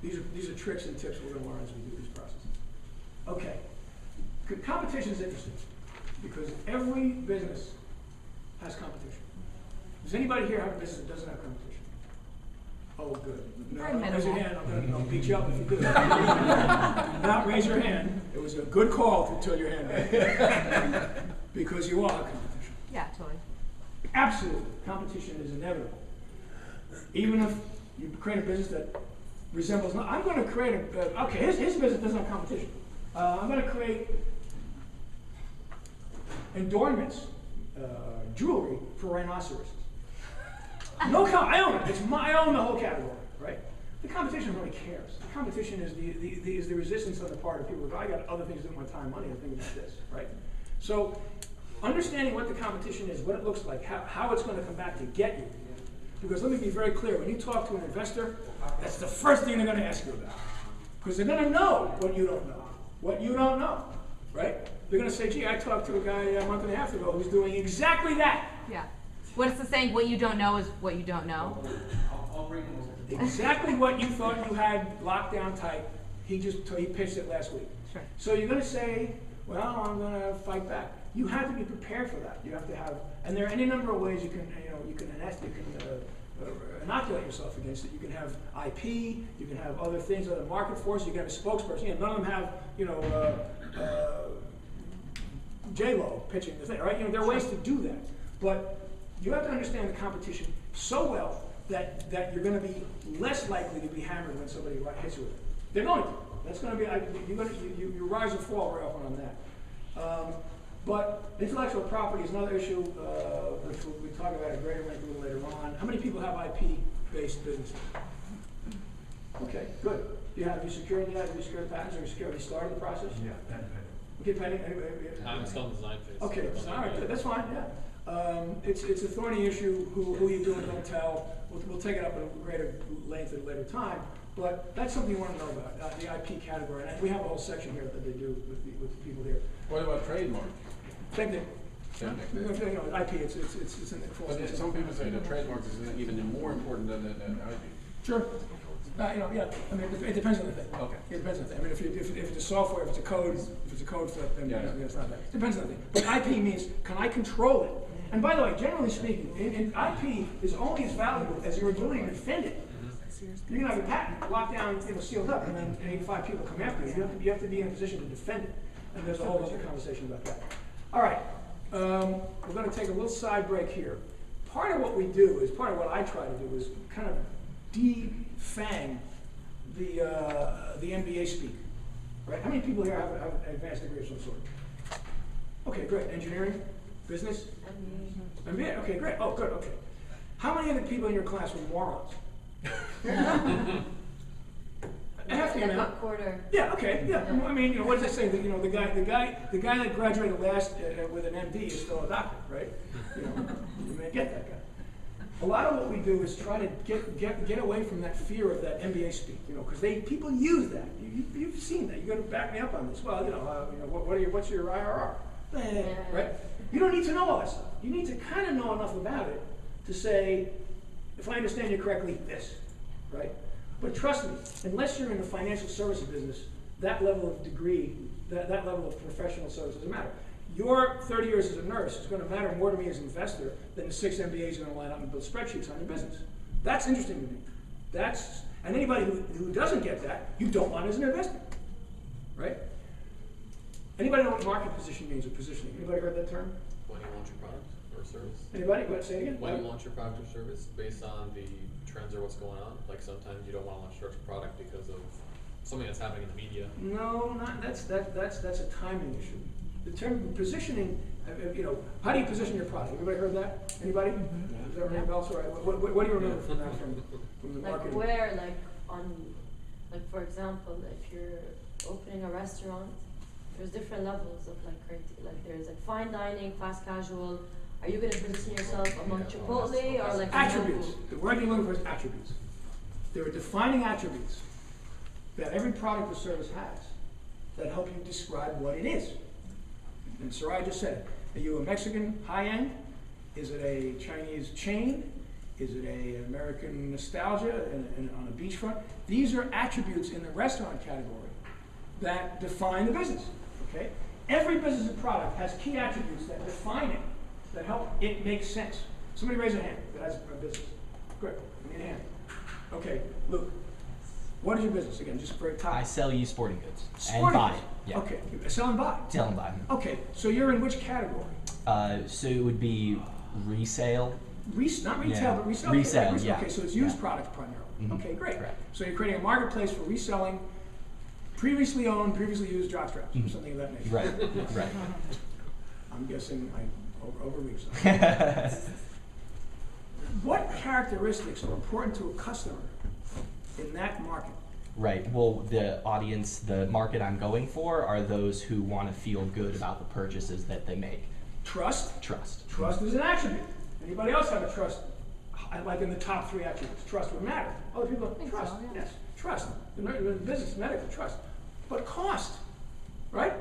These are tricks and tips we're going to learn as we do this process. Okay. Competition is interesting because every business has competition. Does anybody here have a business that doesn't have competition? Oh, good. No, raise your hand. I'm going to beat you up if you do. Not raise your hand. It was a good call to turn your hand down. Because you are competition. Yeah, totally. Absolutely. Competition is inevitable. Even if you create a business that resembles, I'm going to create his business doesn't have competition. I'm going to create adornments, jewelry for rhinoceroses. I own it. I own the whole category, right? The competition really cares. The competition is the resistance on the part of people who go, I got other things to do with my time, money, and think about this, right? So, understanding what the competition is, what it looks like, how it's going to come back to get you. Because let me be very clear, when you talk to an investor, that's the first thing they're going to ask you about. Because they're going to know what you don't know. What you don't know, right? They're going to say, gee, I talked to a guy a month and a half ago who's doing exactly that. Yeah. What's the saying? What you don't know is what you don't know. Exactly what you thought you had locked down tight, he pitched it last week. Sure. So you're going to say, well, I'm going to fight back. You have to be prepared for that. You have to have, and there are any number of ways you can inoculate yourself against it. You can have IP, you can have other things, other market forces. You can have a spokesperson. None of them have, J-Lo pitching the thing, right? There are ways to do that, but you have to understand the competition so well that you're going to be less likely to be hammered when somebody hits you with it. They're going to. That's going to be. You rise or fall very often on that. But intellectual property is another issue, which we'll talk about at greater length a little later on. How many people have IP-based businesses? Okay, good. Have you secured that? Have you secured patents? Have you started the process? Yeah, Okay, Penny, anybody? I'm still in design phase. Okay, so all right, good, that's fine, yeah. It's a thorny issue, who you do and don't tell. We'll take it up at a greater length at a later time, but that's something you want to know about, the IP category. And we have a whole section here that they do with the people here. What about trademark? Same thing. Same thing. You know, IP, it's in the full. But then some people say that trademark is even more important than IP. Sure. You know, yeah, I mean, it depends on the thing. Okay. It depends on the thing. I mean, if it's a software, if it's a code flip, then it's not that. It depends on the thing. But IP means, can I control it? And by the way, generally speaking, IP is only as valuable as your ability to defend it. You can have a patent locked down, sealed up, and then 85 people come after you. You have to be in a position to defend it. And there's a whole other conversation about that. All right, we're going to take a little side break here. Part of what we do is, part of what I try to do is kind of defang the MBA speak. Right? How many people here have an advanced degree of some sort? Okay, great. Engineering? Business? MBA. Okay, great. Oh, good. Okay. How many of the people in your class were morons? I have to get out. Quarter. Yeah. Okay. Yeah. I mean, what does it say? That the guy that graduated last with an MD is still a doctor, right? You may get that guy. A lot of what we do is try to get away from that fear of that MBA speak, because people use that. You've seen that. You got to back me up on this. Well, what's your IRR? Right? You don't need to know all that stuff. You need to kind of know enough about it to say, if I understand you correctly, this, right? But trust me, unless you're in the financial services business, that level of degree, that level of professional service doesn't matter. Your 30 years as a nurse is going to matter more to me as an investor than the 6 MBAs you're going to line up and build spreadsheets on your business. That's interesting to me. And anybody who doesn't get that, you don't want as an investor, right? Anybody know what market position means or positioning? Anybody heard that term? When you launch your product or service. Anybody? Go ahead, say it again. When you launch your product or service, based on the trends or what's going on, like sometimes you don't want to launch your product because of something that's happening in the media. No, that's a timing issue. The term positioning, how do you position your product? Everybody heard that? Anybody? Does that ring a bell? Sorry. What do you remember from that from the marketing? For example, if you're opening a restaurant, there's different levels of there's fine dining, fast casual. Are you going to position yourself among Chipotle or attributes? The word you're looking for is attributes. There are defining attributes that every product or service has that help you describe what it is. And Sarai just said it. Are you a Mexican high-end? Is it a Chinese chain? Is it an American nostalgia on a beachfront? These are attributes in the restaurant category that define the business. Okay? Every business and product has key attributes that define it, that help it make sense. Somebody raise a hand that has a business. Good. Give me a hand. Okay, Luke. What is your business again? Just for a top. I sell you sporting goods Sporting and buy goods. it. Yeah. Okay, sell and buy. Sell and buy. Okay, so you're in which category? So it would be resale. Not retail, Yeah. but resale. Resale, okay, yeah. Okay, so it's used products primarily. Mhm. Okay, great. Correct. So you're creating a marketplace for reselling previously owned, previously used jockstraps or something of that nature. Right. Right. I'm guessing I overreached. What characteristics are important to a customer in that market? Right. Well, the audience, the market I'm going for are those who want to feel good about the purchases that they make. Trust. Trust. Trust is an attribute. Anybody else have a trust? Like in the top 3 attributes, trust would matter. Other people trust. So, yeah. Yes, trust. The business, medical, trust. But cost, right?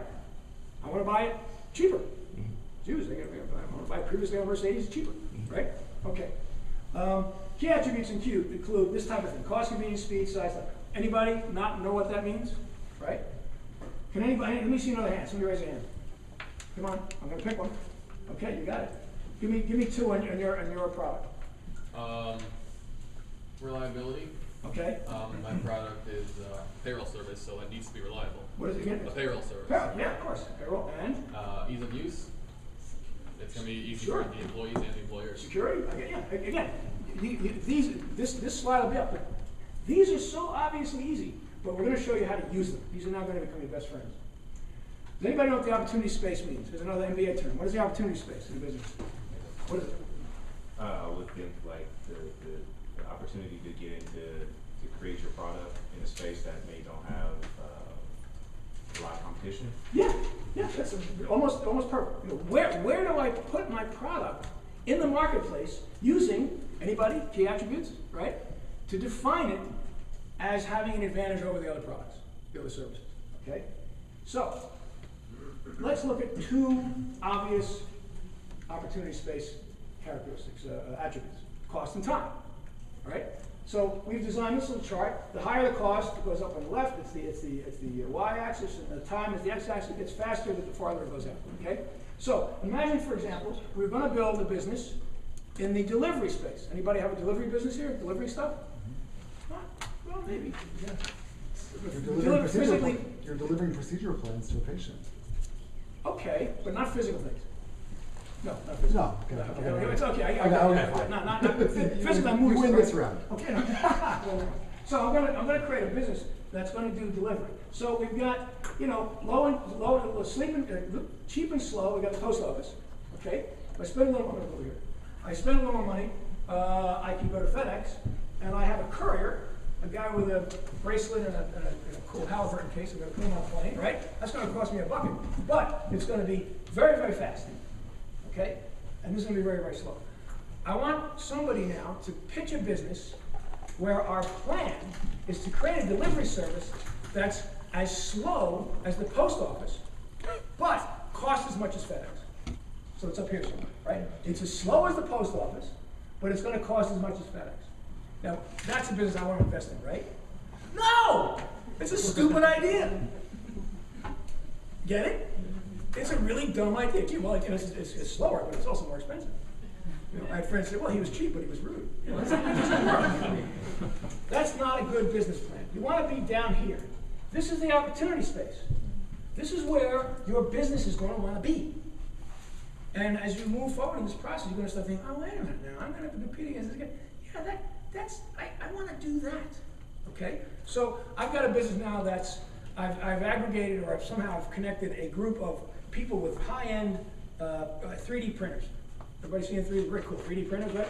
I want to buy it cheaper. Jews, I want to buy previously owned Mercedes cheaper, right? Okay. Key attributes include this type of thing: cost, convenience, speed, size. Anybody not know what that means? Right? Can anybody? Let me see another hand. Somebody raise a hand. Come on, I'm going to pick one. Okay, you got it. Give me 2 on your product. Reliability. Okay. My product is payroll service, so it needs to be reliable. What is it again? A payroll service. Payroll, yeah, of course. Payroll and Ease of use. It's going to be easy Sure. for the employees and the employers. security. Again, this slide will be up. But these are so obviously easy, but we're going to show you how to use them. These are now going to become your best friends. Does anybody know what the opportunity space means? There's another MBA term. What is the opportunity space in the business? What is it? Within the opportunity to get into to create your product in a space that may don't have a lot of competition. Yeah, Yeah, that's almost perfect. You know, where do I put my product in the marketplace using anybody, key attributes, right? To define it as having an advantage over the other products, the other services, okay? So, let's look at two obvious opportunity space characteristics, attributes, cost and time, right? So we've designed this little chart. The higher the cost, it goes up on the left, it's the y-axis, and the time is the x-axis. It gets faster the farther it goes out, okay? So imagine, for example, we're going to build a business in the delivery space. Anybody have a delivery business here? Delivery stuff? Well, maybe. Yeah. You're delivering procedural plans to a patient. Okay, but not physical things. No, not physical. No, okay. Okay, it's okay. I Okay, not physical. I'm moving. You win this round. Okay. So I'm gonna create a business that's going to do delivery. So we've got, you know, cheap and slow. We got the post office. Okay. If I spend a little money over here, I spend a little more money. I can go to FedEx, and I have a courier, a guy with a bracelet and a cool Halliburton case. I'm going to put him on a plane, right? That's going to cost me a bucket, but it's going to be very, very fast. Okay, and this is going to be very, very slow. I want somebody now to pitch a business where our plan is to create a delivery service that's as slow as the post office, but costs as much as FedEx. So it's up here somewhere, right? It's as slow as the post office, but it's going to cost as much as FedEx. Now, that's a business I want to invest in, right? No! It's a stupid idea. Get it? It's a really dumb idea. Gee, well, you know, it's slower, but it's also more expensive. You know, I had friends say, well, he was cheap, but he was rude. You know, that's not, that doesn't work. That's not a good business plan. You want to be down here. This is the opportunity space. This is where your business is going to want to be. And as you move forward in this process, you're going to start thinking, oh, wait a minute now, I'm going to have to compete against this again. Yeah, I want to do that. Okay? So I've got a business now that's, I've aggregated or I've somehow connected a group of people with high-end 3D printers. Everybody seeing 3D? Very cool 3D printers, right?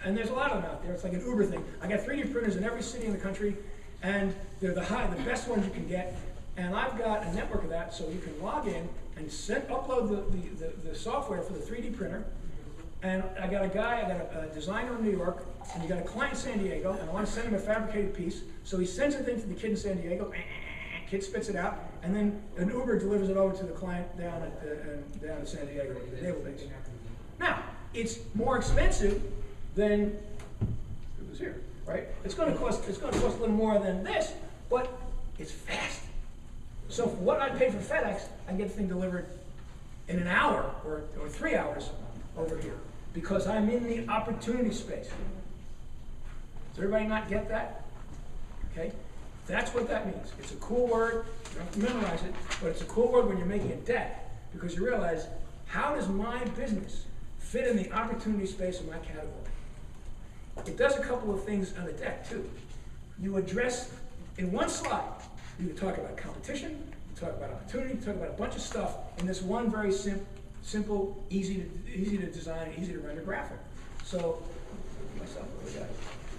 And there's a lot of them out there. It's like an Uber thing. I got 3D printers in every city in the country, and they're the best ones you can get. And I've got a network of that, so you can log in and upload the software for the 3D printer. And I got a designer in New York, and you got a client in San Diego, and I want to send him a fabricated piece. So he sends the thing to the kid in San Diego. Kid spits it out, and then an Uber delivers it over to the client down in San Diego, the naval base. Now, it's more expensive than it was here, right? It's going to cost a little more than this, but it's fast. So for what I pay for FedEx, I get the thing delivered in an hour or 3 hours over here because I'm in the opportunity space. Does everybody not get that? Okay. That's what that means. It's a cool word. You don't have to memorize it, but it's a cool word when you're making a deck because you realize, how does my business fit in the opportunity space of my category? It does a couple of things on the deck too. You address, in one slide, you talk about competition, you talk about opportunity, you talk about a bunch of stuff in this one very simple, easy to design, easy to render graphic. So, myself, what we got?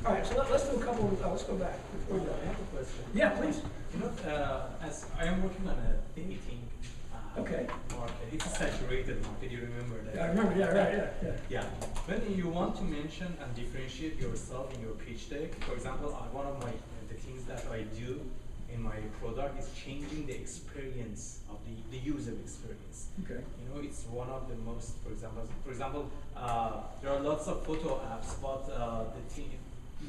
All right, so let's do a couple of, let's go back. I have a question. Yeah, please. You know, as I am working on a dating okay. market, it's a saturated market, you remember that? Yeah, I remember, yeah, right, yeah. Yeah, when you want to mention and differentiate yourself in your pitch deck, for example, one of the things that I do in my product is changing the experience of the user experience. Okay. You know, it's one of the most, for example, there are lots of photo apps, but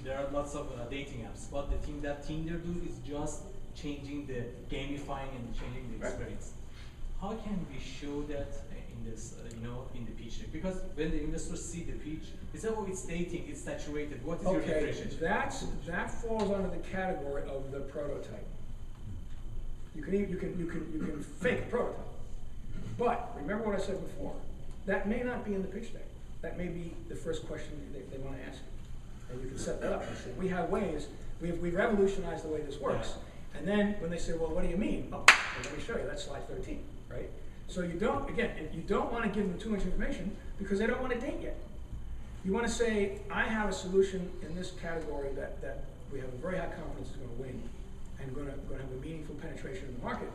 there are lots of dating apps, but the thing that Tinder do is just changing the gamifying and changing the experience. How can we show that in this, in the pitch deck? Because when the investors see the pitch, they say, oh, it's dating, it's saturated. What is your differentiation? That falls under the category of the prototype. You can fake a prototype, but remember what I said before. That may not be in the pitch deck. That may be the first question they want to ask you. And you can set that up and say, we have ways, we've revolutionized the way this works. Yeah. And then when they say, well, what do you mean? Oh, well, let me show you, that's slide 13, right? So you don't want to give them too much information because they don't want to date yet. You want to say, I have a solution in this category that we have a very high confidence is going to win and going to have a meaningful penetration in the market.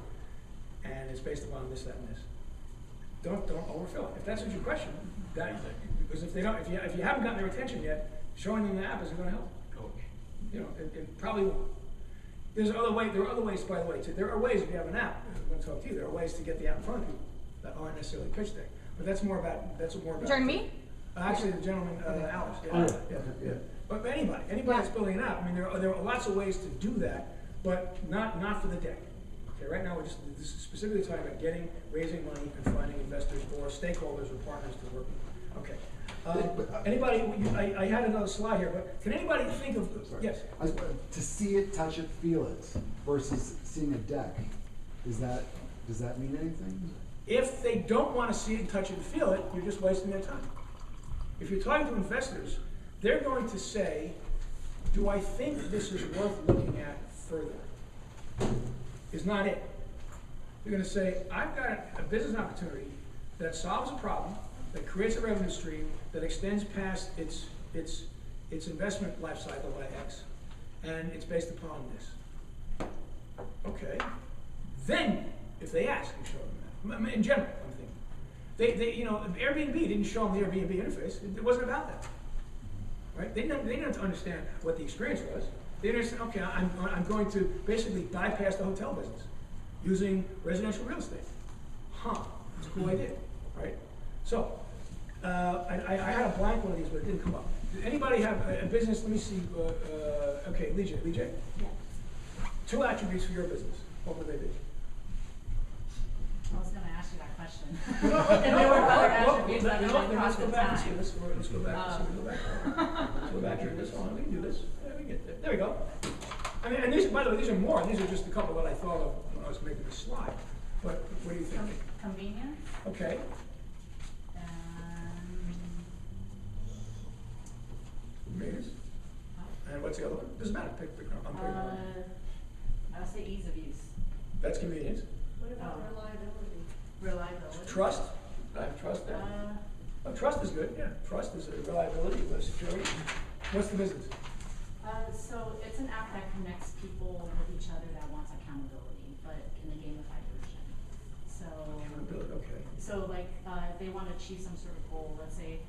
and it's based upon this, that, and this. Don't overfill it. If that's what your question, because if you haven't gotten their attention yet, showing them the app isn't going to help. You know, it probably won't. There are other ways, by the way. There are ways if you have an app. I'm going to talk to you. There are ways to get the app in front of people that aren't necessarily pitch deck. But that's more about. Turn me? Actually, the gentleman, Alex. Yeah. But anybody that's building an app. I mean, there are lots of ways to do that, but not for the deck. Okay, right now we're just specifically talking about raising money and finding investors or stakeholders or partners to work with. Okay. Anybody? I had another slide here, but can anybody think of? Yes. To see it, touch it, feel it, versus seeing a deck, does that mean anything? If they don't want to see it and touch it and feel it, you're just wasting their time. If you're talking to investors, they're going to say, "Do I think this is worth looking at further?" Is not it. You're going to say, "I've got a business opportunity that solves a problem, that creates a revenue stream, that extends past its investment life cycle by X, and it's based upon this." Okay. Then, if they ask, you show them that. In general, I'm thinking. Airbnb didn't show them the Airbnb interface. It wasn't about that. Right? They didn't have to understand what the experience was. They understand, okay, I'm going to basically bypass the hotel business using residential real estate. It's a cool idea, right? So, I had a blank one of these, but it didn't come up. Did anybody have a business? Let me see. Okay, Lee J. Yeah. 2 attributes for your business. What would they be? I was gonna ask you that question. And there were other attributes that we didn't cross the time. Let's go back here. This one. We can do this. Yeah, we can get there. There we go. I mean, and these, by the way, these are more. These are just a couple that I thought of when I was making the slide. But what do you think? Convenience. Okay. Convenience. And what's the other one? Doesn't matter. Pick I'm picking one. I would say ease of use. That's convenience. What about reliability? Reliability. Trust. I have trust there. Trust is good. Yeah. Trust is reliability, security. What's the business? So it's an app that connects people with each other that wants accountability, but in a gamified version. So Accountability. Okay. So like if they want to achieve some sort of goal, let's say,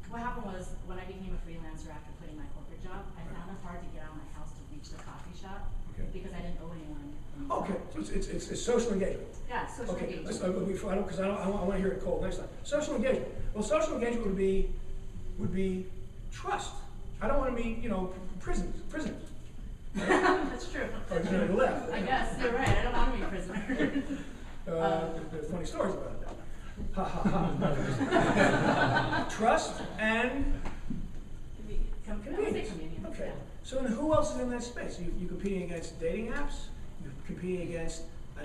what happened was when I became a freelancer after quitting my corporate job, I found it hard to get out of my house to reach the coffee shop because I didn't owe anyone. Okay, so it's social engagement. Yeah, social engagement. Because I want to hear it cold next time. Social engagement. Well, social engagement would be trust. I don't want to meet, prisoners. That's true. Or to the left. I guess you're right. I don't want to be a prisoner. There are funny stories about that. Ha ha ha. Trust and convenience. Okay. Yeah. So then who else is in that space? You're competing against dating apps. You're competing against.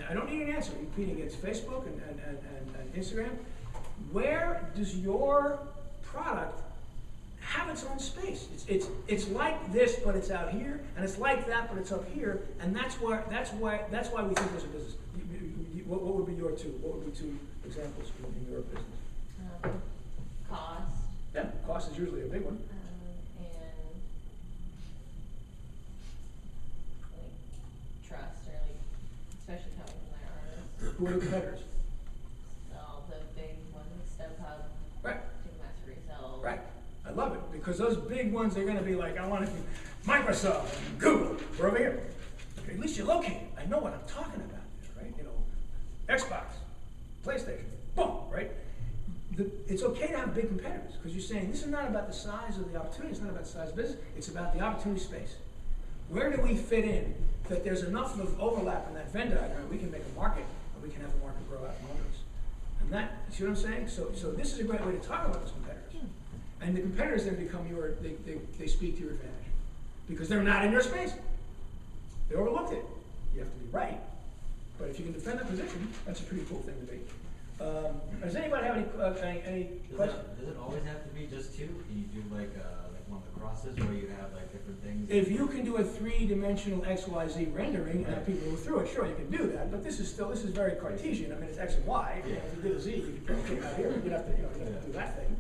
I don't need an answer. You're competing against Facebook and Instagram. Where does your product have its own space? It's like this, but it's out here, and it's like that, but it's up here, and that's why we think there's a business. What would be your two? What would be 2 examples in your business? Cost. Yeah, cost is usually a big one. And like trust, or like especially coming from their artists. Who are the competitors? All the big ones, StubHub. Right. Too much resell. Right. I love it because those big ones are going to be like, I want it from Microsoft, Google, we're over here. Okay, at least you're located. I know what I'm talking about there, right? Xbox, PlayStation, boom, right? It's okay to have big competitors because you're saying this is not about the size of the opportunity, it's not about the size of business, it's about the opportunity space. Where do we fit in that there's enough of overlap in that Venn diagram we can make a market and we can have the market grow out from under us. And that, see what I'm saying? So this is a great way to talk about those competitors. And the competitors then become they speak to your advantage because they're not in your space. They overlooked it. You have to be right. But if you can defend that position, that's a pretty cool thing to be. Does anybody have any questions? Does it always have to be just 2? Can you do like one of the crosses where you have like different things? If you can do a 3-dimensional XYZ rendering and have people go through it, sure you can do that. But this is very Cartesian. I mean, it's X and Y. If you did a Z, you could put it out here. You'd have to do that thing.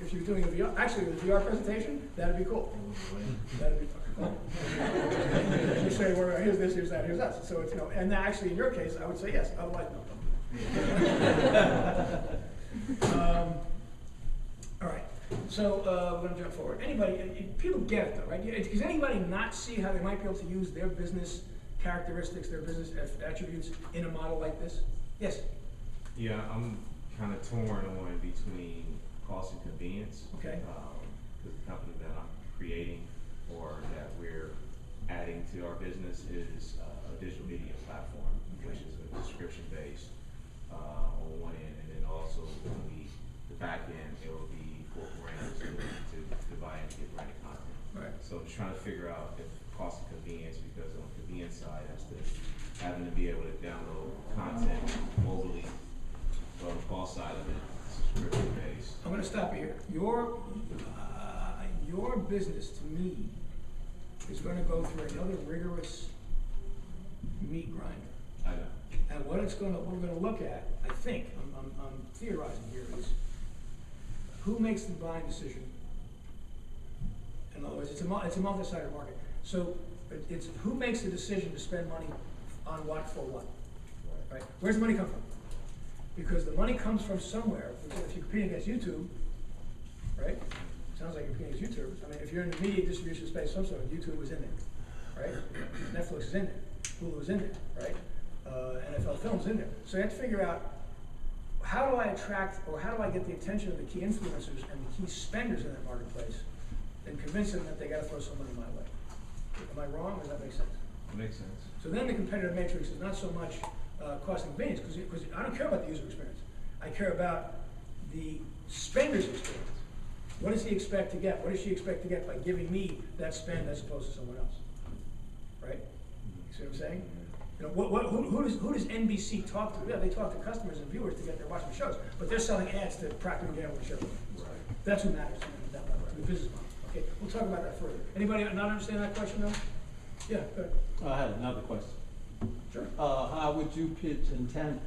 if you're doing a VR, actually with a VR presentation, that'd be cool. That'd be fucking cool. You say, well, here's this, here's that, here's that. So it's, you know, and actually in your case, I would say yes, otherwise no. All right, so we're gonna jump forward. Anybody, people get it though, right? Does anybody not see how they might be able to use their business characteristics, their business attributes in a model like this? Yes? Yeah, I'm kind of torn on between cost and convenience. Okay. Because the company that I'm creating or that we're adding to our business is a digital media platform, which is a subscription-based on one end, and then also the back end, it will be for brands to buy and get branded content. Right. So I'm just trying to figure out if cost and convenience, because on the convenience side, that's having to be able to download content mobilely. So on the cost side of it, subscription based. I'm gonna stop you here. Your business, to me, is gonna go through another rigorous meat grinder. I know. And what we're gonna look at, I think, I'm theorizing here, is who makes the buying decision? In other words, it's a multi-sided market. So it's who makes the decision to spend money on what for what, right? Where's the money come from? Because the money comes from somewhere. If you're competing against YouTube, right? Sounds like you're competing against YouTube. I mean, if you're in the media distribution space, some sort of YouTube was in there, right? Netflix is in there, Hulu is in there, right? NFL Films in there. So you have to figure out, how do I attract, or how do I get the attention of the key influencers and the key spenders in that marketplace and convince them that they gotta throw some money my way? Am I wrong, or does that make sense? It makes sense. So then the competitive matrix is not so much cost and convenience, because I don't care about the user experience. I care about the spender's experience. What does he expect to get? What does she expect to get by giving me that spend as opposed to someone else? Right? You see what I'm saying? You know, who does NBC talk to? Yeah, they talk to customers and viewers to get their watching shows, but they're selling ads to Procter & Gamble and Chevrolet. Right. That's who matters to me at that level, to the business model. Okay, we'll talk about that further. Anybody not understand that question though? Yeah, go ahead. I had another question. Sure. How would you pitch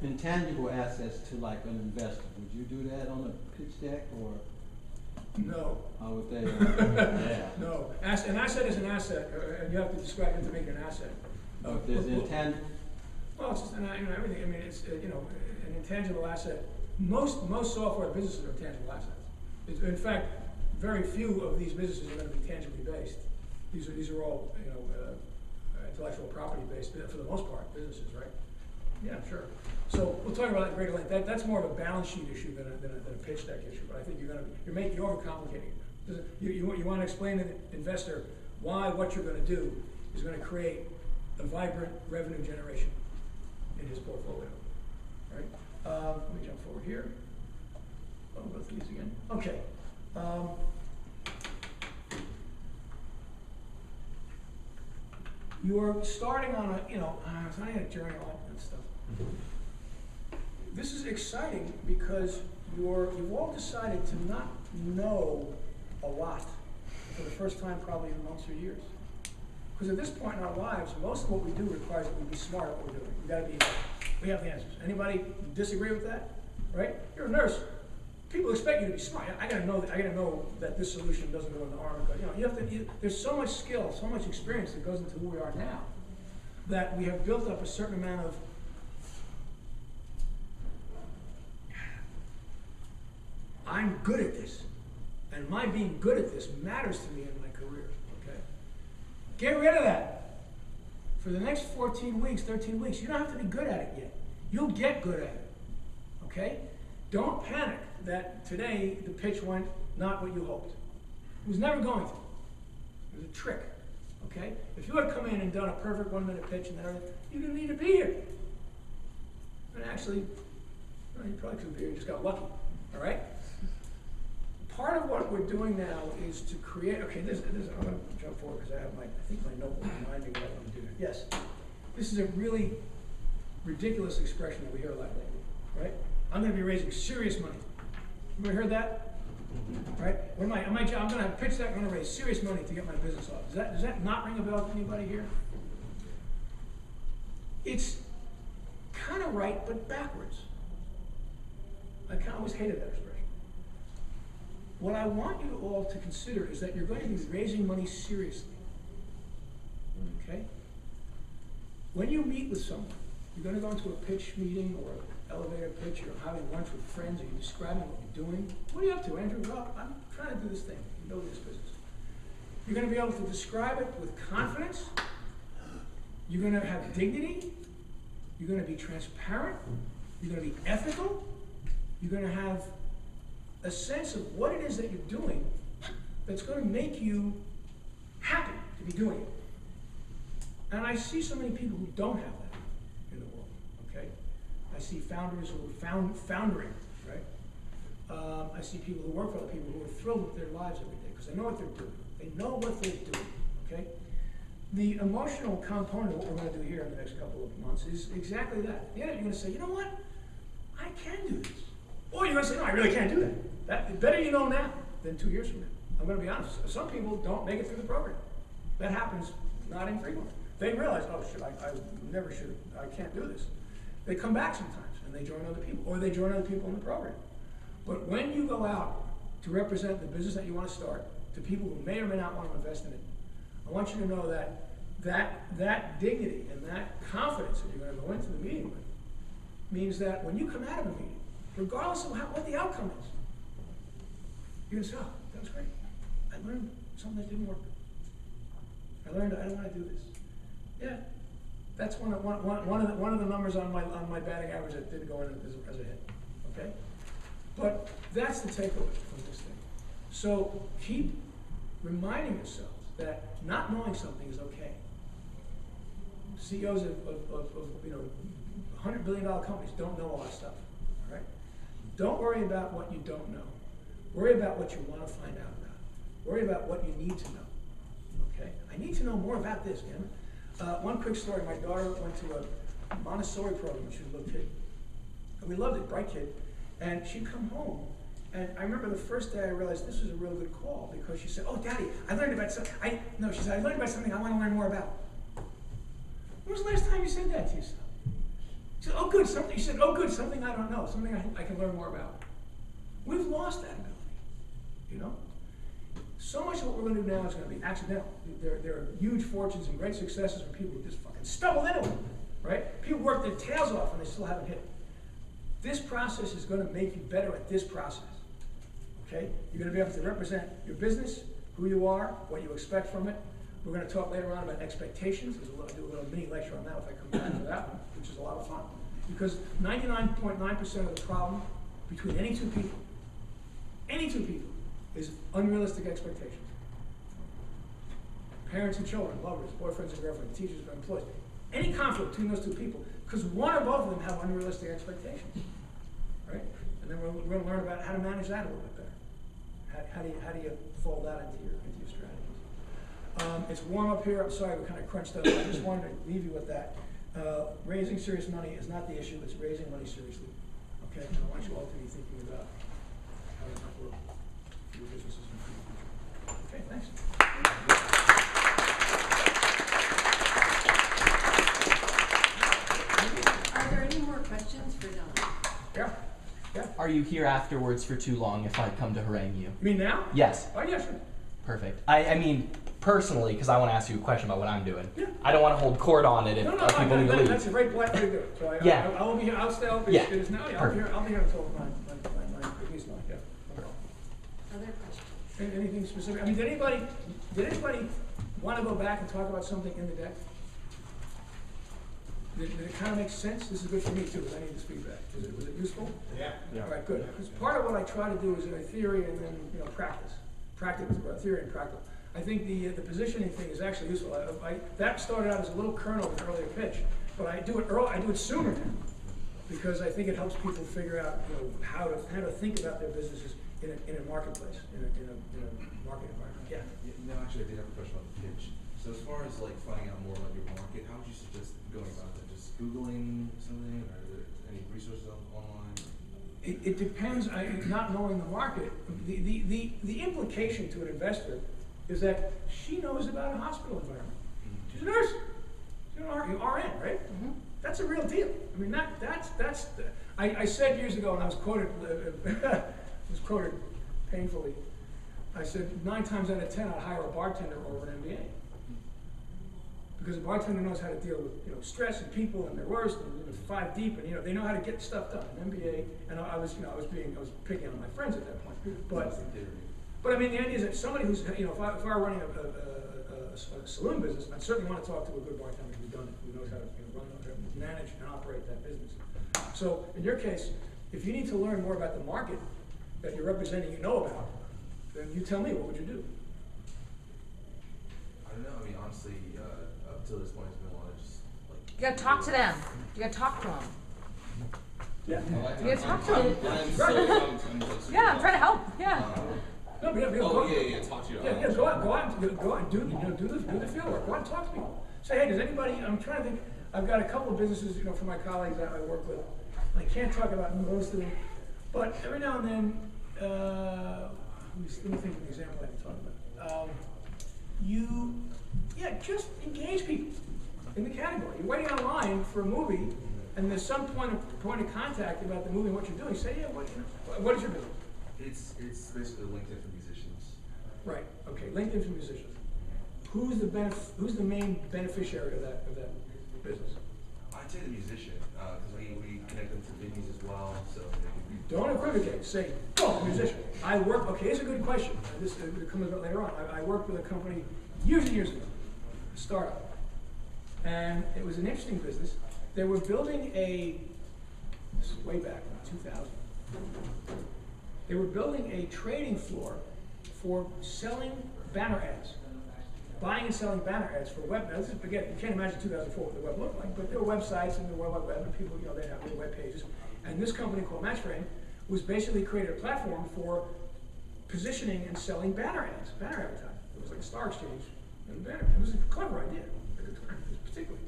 intangible assets to like an investor? Would you do that on a pitch deck, or? No. How would they? Yeah. No. An asset is an asset, and you have to describe it to make it an asset. If there's intangible. Well, it's just everything. I mean, it's an intangible asset. Most software businesses are intangible assets. In fact, very few of these businesses are going to be tangibly based. These are all intellectual property based for the most part businesses, right? Yeah, sure. So we'll talk about that in greater length. That's more of a balance sheet issue than a pitch deck issue. But I think you're overcomplicating it. You want to explain to the investor why what you're going to do is going to create a vibrant revenue generation in his portfolio, right? Let me jump forward here. I'll go through these again. Okay. You're starting on a journey, all that stuff. This is exciting because you've all decided to not know a lot for the first time probably in months or years. Because at this point in our lives, most of what we do requires that we be smart at what we're doing. We have the answers. Anybody disagree with that? Right? You're a nurse. People expect you to be smart. I gotta know that this solution doesn't go in the arm. There's so much skill, so much experience that goes into who we are now, that we have built up a certain amount of I'm good at this, and my being good at this matters to me in my career. Okay, get rid of that. For the next 14 weeks, 13 weeks, you don't have to be good at it yet. You'll get good at it. Okay, don't panic that today the pitch went not what you hoped. It was never going to. It was a trick. Okay, if you had come in and done a perfect 1-minute pitch and everything, you didn't need to be here. And actually, you probably could be here. You just got lucky. All right. Part of what we're doing now is to create, I'm going to jump forward because I think my notebook reminding me what I want to do. Yes, this is a really ridiculous expression that we hear a lot lately, right? I'm going to be raising serious money. You ever heard that? Right? I'm going to have a pitch deck, I'm going to raise serious money to get my business off. Does that not ring a bell to anybody here? It's kind of right, but backwards. I kind of always hated that expression. what I want you all to consider is that you're going to be raising money seriously. Okay? When you meet with someone, you're going to go into a pitch meeting or an elevator pitch, or having lunch with friends, or you're describing what you're doing. What are you up to, Andrew? Well, I'm trying to do this thing, build this business. You're going to be able to describe it with confidence. You're going to have dignity. You're going to be transparent. You're going to be ethical. You're going to have a sense of what it is that you're doing that's going to make you happy to be doing it. And I see so many people who don't have that in the world, okay? I see founders who are foundering, right? I see people who work for other people who are thrilled with their lives every day because they know what they're doing. They know what they're doing, okay? The emotional component of what we're going to do here in the next couple of months is exactly that. Yeah, you're going to say, you know what? I can do this. Or you're going to say, no, I really can't do that. That better you know now than 2 years from now. I'm going to be honest. Some people don't make it through the program. That happens not infrequently. They realize, oh shit, I never should have, I can't do this. They come back sometimes and they join other people, or they join other people in the program. But when you go out to represent the business that you want to start to people who may or may not want to invest in it, I want you to know that dignity and that confidence that you're going to go into the meeting with means that when you come out of a meeting, regardless of what the outcome is, you're going to say, oh, that was great. I learned something that didn't work. I learned I don't want to do this. Yeah, that's one of the numbers on my batting average that didn't go in as a hit. Okay, but that's the takeaway from this thing. So keep reminding yourselves that not knowing something is okay. CEOs of $100 billion companies don't know all that stuff. All right, don't worry about what you don't know. Worry about what you want to find out about. Worry about what you need to know. Okay, I need to know more about this, damn it. One quick story, my daughter went to a Montessori program when she was a little kid. And we loved it, bright kid. And she'd come home, and I remember the first day I realized this was a real good call because she said, oh, Daddy, I learned about something. She said, I learned about something I want to learn more about. When was the last time you said that to yourself? She said, oh, good, something. You said, oh, good, something I don't know, something I can learn more about. We've lost that ability, you know? So much of what we're going to do now is going to be accidental. There are huge fortunes and great successes from people who just fucking stumbled into it, right? People work their tails off and they still haven't hit it. This process is going to make you better at this process, okay? You're going to be able to represent your business, who you are, what you expect from it. We're going to talk later on about expectations. I'll do a little mini lecture on that if I come back to that one, which is a lot of fun. Because 99.9% of the problem between any two people, is unrealistic expectations. Parents and children, lovers, boyfriends and girlfriends, teachers and employees. Any conflict between those two people, because one or both of them have unrealistic expectations, right? And then we're going to learn about how to manage that a little bit better. How do you fold that into your strategies? It's warm up here. I'm sorry, we're kind of crunched up. I just wanted to leave you with that. Raising serious money is not the issue. It's raising money seriously. Okay, and I want you all to be thinking about how to work your businesses in the future. Okay, thanks. Are there any more questions for Don? Yeah. Are you here afterwards for too long if I come to harangue you? You mean now? Yes. Oh, yeah, sure. Perfect. I mean, personally, because I want to ask you a question about what I'm doing. Yeah. I don't want to hold court on it if people need to leave. That's a great point to do it. So I will be here. I'll stay up. Yeah. It is now. Yeah, I'll be here until nine, at least 9. Yeah. Other questions? Anything specific? I mean, did anybody want to go back and talk about something in the deck? Did it kind of make sense? This is good for me too, because I need this feedback. Was it useful? Yeah. All right, good. Because part of what I try to do is a theory and then practice. Theory and practical. I think the positioning thing is actually useful. That started out as a little kernel in an earlier pitch, but I do it sooner now, because I think it helps people figure out how to think about their businesses in a marketplace, in a market environment. Yeah. No, actually, I did have a question on the pitch. So as far as like finding out more about your market, how would you suggest going about that? Just Googling something, or are there any resources online? It depends. Not knowing the market, the implication to an investor is that she knows about a hospital environment. Mm-hmm. She's a nurse. She's an RN, right? Mm-hmm. That's a real deal. I mean, I said years ago, and I was quoted. painfully, I said 9 times out of 10 I'd hire a bartender over an MBA. Because a bartender knows how to deal with, you know, stress and people and their worst, and, you know, 5 deep, and, you know, they know how to get stuff done. An MBA, and I was picking on my friends at that point. But I mean, the idea is that somebody who's, you know, if I were running a saloon business, I'd certainly want to talk to a good bartender who's done it, who knows how to, you know, manage and operate that business. So in your case, if you need to learn more about the market that you're representing, you know about, then you tell me, what would you do? I don't know. I mean, honestly, up till this point, it's been a lot of just like. You gotta talk to them. You gotta talk to them. Yeah. You gotta talk to them. Yeah, I'm trying to help. Yeah. No, but yeah, talk to you. Yeah, go out and do, you know, do the field work. Go out and talk to people. Say, hey, does anybody? I'm trying to think. I've got a couple of businesses, you know, for my colleagues that I work with. I can't talk about most of them, but every now and then, let me think of an example I can talk about. Just engage people in the category. You're waiting online for a movie, and there's some point of contact about the movie and what you're doing. Say, yeah, what is your business? It's basically LinkedIn for musicians. Right. Okay. LinkedIn for musicians. Who's the main beneficiary of that business? I'd say the musician, because we connect them to venues as well, so they can be. Don't equivocate. Say, oh, musician. I work. Okay, here's a good question. This comes up later on. I worked with a company years and years ago, a startup, and it was an interesting business. They were building this is way back in 2000. They were building a trading floor for selling banner ads, buying and selling banner ads for web. Now, again, you can't imagine 2004 what the web looked like, but there were websites and the World Wide Web, and people, you know, they have their web pages. And this company called Matchframe was basically created a platform for positioning and selling banner ads, banner advertising. It was like a Star Exchange and banner. It was a clever idea, particularly.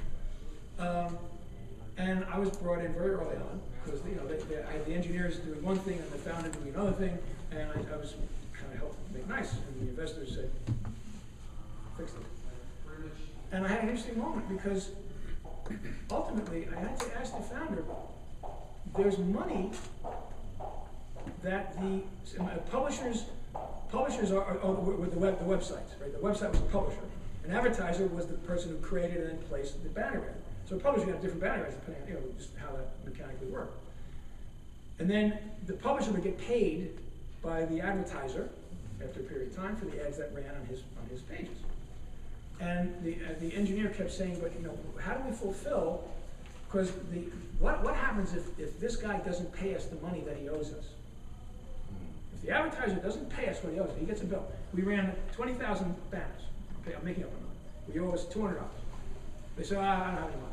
And I was brought in very early on because, you know, I had the engineers doing one thing and the founder doing another thing, and I was kind of helping make nice. And the investors said, fix it. And I had an interesting moment because ultimately I had to ask the founder, there's money that the publishers with the websites, right? The website was the publisher. An advertiser was the person who created and then placed the banner ad. So a publisher got different banner ads depending on, you know, just how that mechanically worked. And then the publisher would get paid by the advertiser after a period of time for the ads that ran on his pages. And the engineer kept saying, but, you know, how do we fulfill? Because what happens if this guy doesn't pay us the money that he owes us? If the advertiser doesn't pay us what he owes us, he gets a bill. We ran 20,000 banners. Okay, I'm making up a number. We owe us $200. They say, I don't have any money.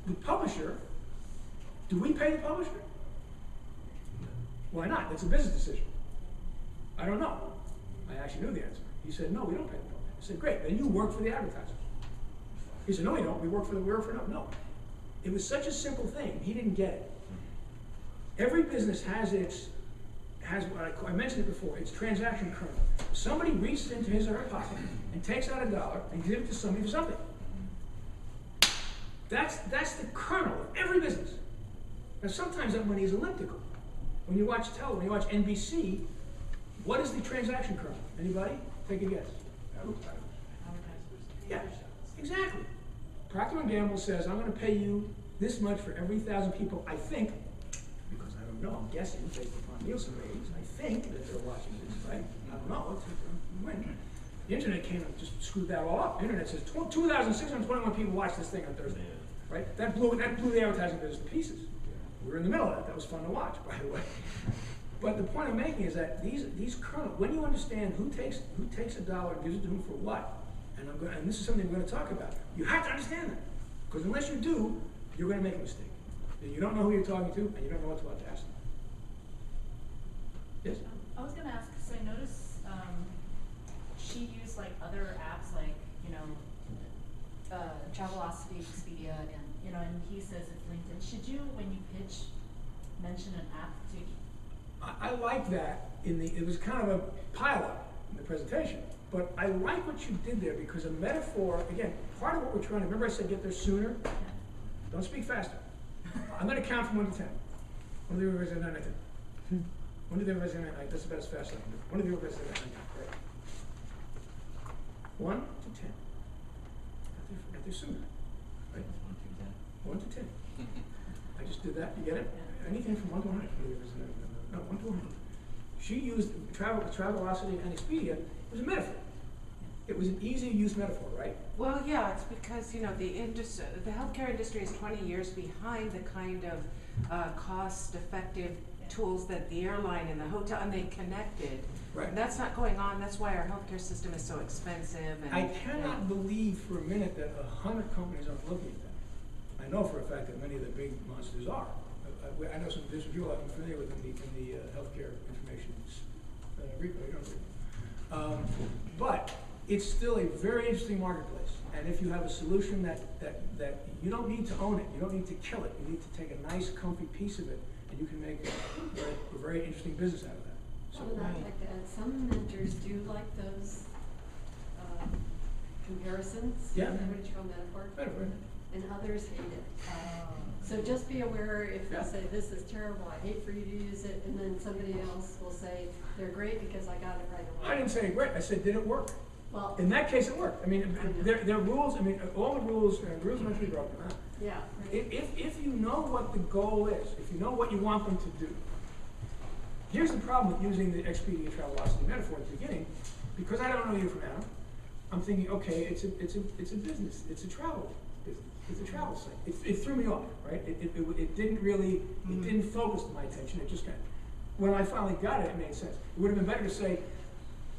The publisher, do we pay the publisher? Why not? It's a business decision. I don't know. I actually knew the answer. He said, no, we don't pay the publisher. I said, great, then you work for the advertisers. He said, no, we don't. We work for no. It was such a simple thing. He didn't get it. Every business has what I mentioned it before, it's transaction kernel. Somebody reaches into his or her pocket and takes out $1 and gives it to somebody for something. That's the kernel of every business. Now sometimes that money is elliptical. When you watch NBC, what is the transaction kernel? Anybody? Take a guess. Yeah, exactly. Procter & Gamble says, I'm going to pay you this much for every 1,000 people, I think, because I don't know, I'm guessing based upon Nielsen ratings, I think that they're watching this, right? I don't know. When? The internet came and just screwed that all up. The internet says 2,621 people watched this thing on Thursday, right? That blew the advertising business to pieces. We were in the middle of that. That was fun to watch, by the way. But the point I'm making is that these kernels, when you understand who takes $1 and gives it to whom for what, and this is something we're going to talk about, you have to understand that. Because unless you do, you're going to make a mistake. You don't know who you're talking to, and you don't know what to ask them. Yes? I was going to ask, so I noticed she used like other apps like, you know, Travelocity, Expedia, and he says it's LinkedIn. Should you, when you pitch, mention an app too? I like that. It was kind of a pile-up in the presentation. But I like what you did there because a metaphor, again, part of what we're trying to, remember I said get there sooner? Don't speak faster. I'm going to count from 1 to 10. 1, 2, 3, 4, 5, 6, 7, 8, 9, 10. When did they raise their hand? That's about as fast as I can do. When did they raise their hand? Right. 1 to 10. Got there sooner. Right? 1 to 10. I just did that. You get it? Anything from 1 to 100. No, 1 to 100. She used Travelocity and Expedia. It was a metaphor. It was an easy to use metaphor, right? Well, yeah, it's because, you know, the healthcare industry is 20 years behind the kind of cost-effective tools that the airline and the hotel, and they connected. Right. And that's not going on. That's why our healthcare system is so expensive. And I cannot believe for a minute that 100 companies aren't looking at that. I know for a fact that many of the big monsters are. I know some people I'm familiar with in the healthcare information but it's still a very interesting marketplace. And if you have a solution that you don't need to own it, you don't need to kill it, you need to take a nice, comfy piece of it, and you can make a very interesting business out of that. So, well, I'd like to add, some mentors do like those comparisons. Yeah. What did you call metaphor? Metaphor. And others hate it. So just be aware if they say, this is terrible, I hate for you to use it, and then somebody else will say, they're great because I got it right away. I didn't say great, I said, did it work? Well, in that case, it worked. I mean, there are rules, I mean, all the rules must be broken. Huh? Yeah. If you know what the goal is, if you know what you want them to do, here's the problem with using the Expedia Travelocity metaphor at the beginning, because I don't know you from Adam. I'm thinking, okay, it's a business, it's a travel business, it's a travel site. It threw me off, right? It didn't really, it didn't focus my attention. It just kind of, when I finally got it, it made sense. It would have been better to say,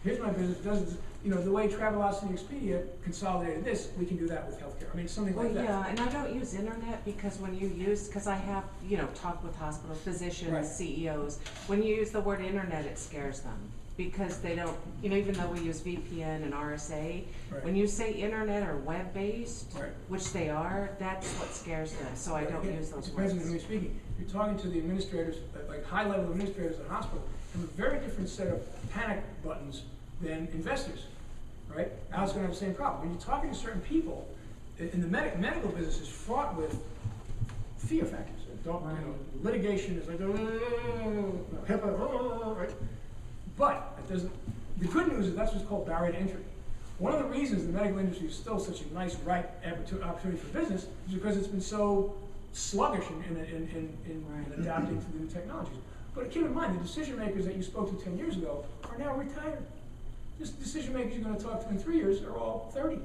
here's my business, doesn't, you know, the way Travelocity and Expedia consolidated this, we can do that with healthcare. I mean, something like that. Yeah, and I don't use internet because when you use, because I have, you know, talked with hospitals, physicians, Right. CEOs. When you use the word internet, it scares them because they don't, you know, even though we use VPN and RSA, Right. when you say internet or web-based, Right. which they are, that's what scares them. So I don't use those It depends on words. who you're speaking. You're talking to the administrators, like high-level administrators at a hospital, have a very different set of panic buttons than investors, right? Al's going to have the same problem. When you're talking to certain people, in the medical business is fraught with fear factors. Don't, you know, litigation is like, HIPAA, right? But it doesn't. The good news is that's what's called barrier to entry. One of the reasons the medical industry is still such a nice, ripe opportunity for business is because it's been so sluggish in adapting to the new technologies. But keep in mind, the decision makers that you spoke to 10 years ago are now retired. This decision makers you're going to talk to in 3 years are all 30.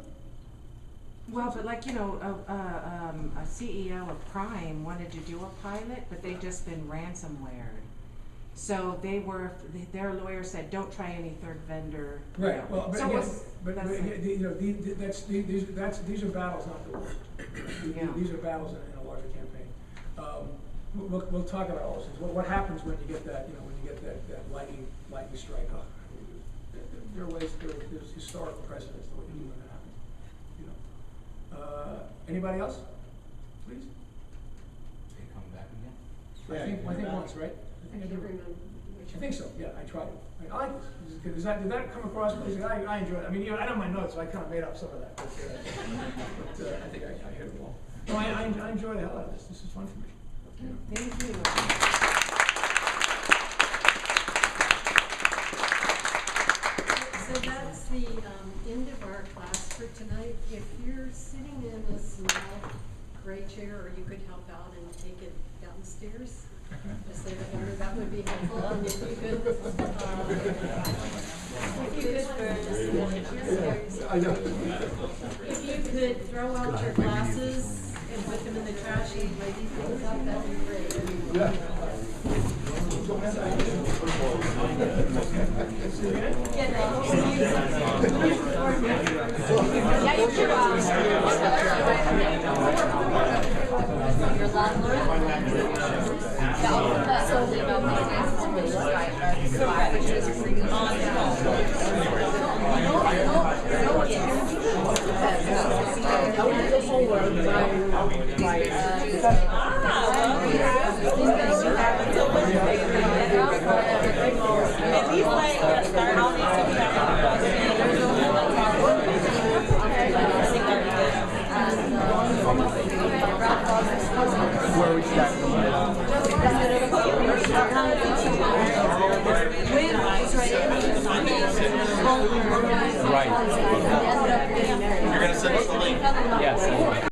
Well, but like, you know, a CEO of Prime wanted to do a pilot, but they've just been ransomware. So they were, their lawyer said, don't try any third vendor. Right. You know. Well, but, so again, you know, these are battles, not the war. These are battles in a larger campaign. We'll talk about all those things. What happens when you get that, you know, when you get that lightning strike up? There are ways. There's historical precedents to what you do when that happens. You know. Anybody else? Please. They come back again? I think once, right? I think so. Yeah, I tried it. I like this. Did that come across? I enjoy it. I mean, you know, I know my notes, so I kind of made up some of that. But I think I hit it all. No, I enjoy the hell out of this. This is fun for me. Thank you. So that's the end of our class for tonight. If you're sitting in a small gray chair, or you could help out and take it downstairs, just say that would be helpful. And if you could throw out your glasses and put them in the trash and lady things up, that'd be great. Yeah. Your landlord? Where we start. Right. You're gonna send us the link? Yes.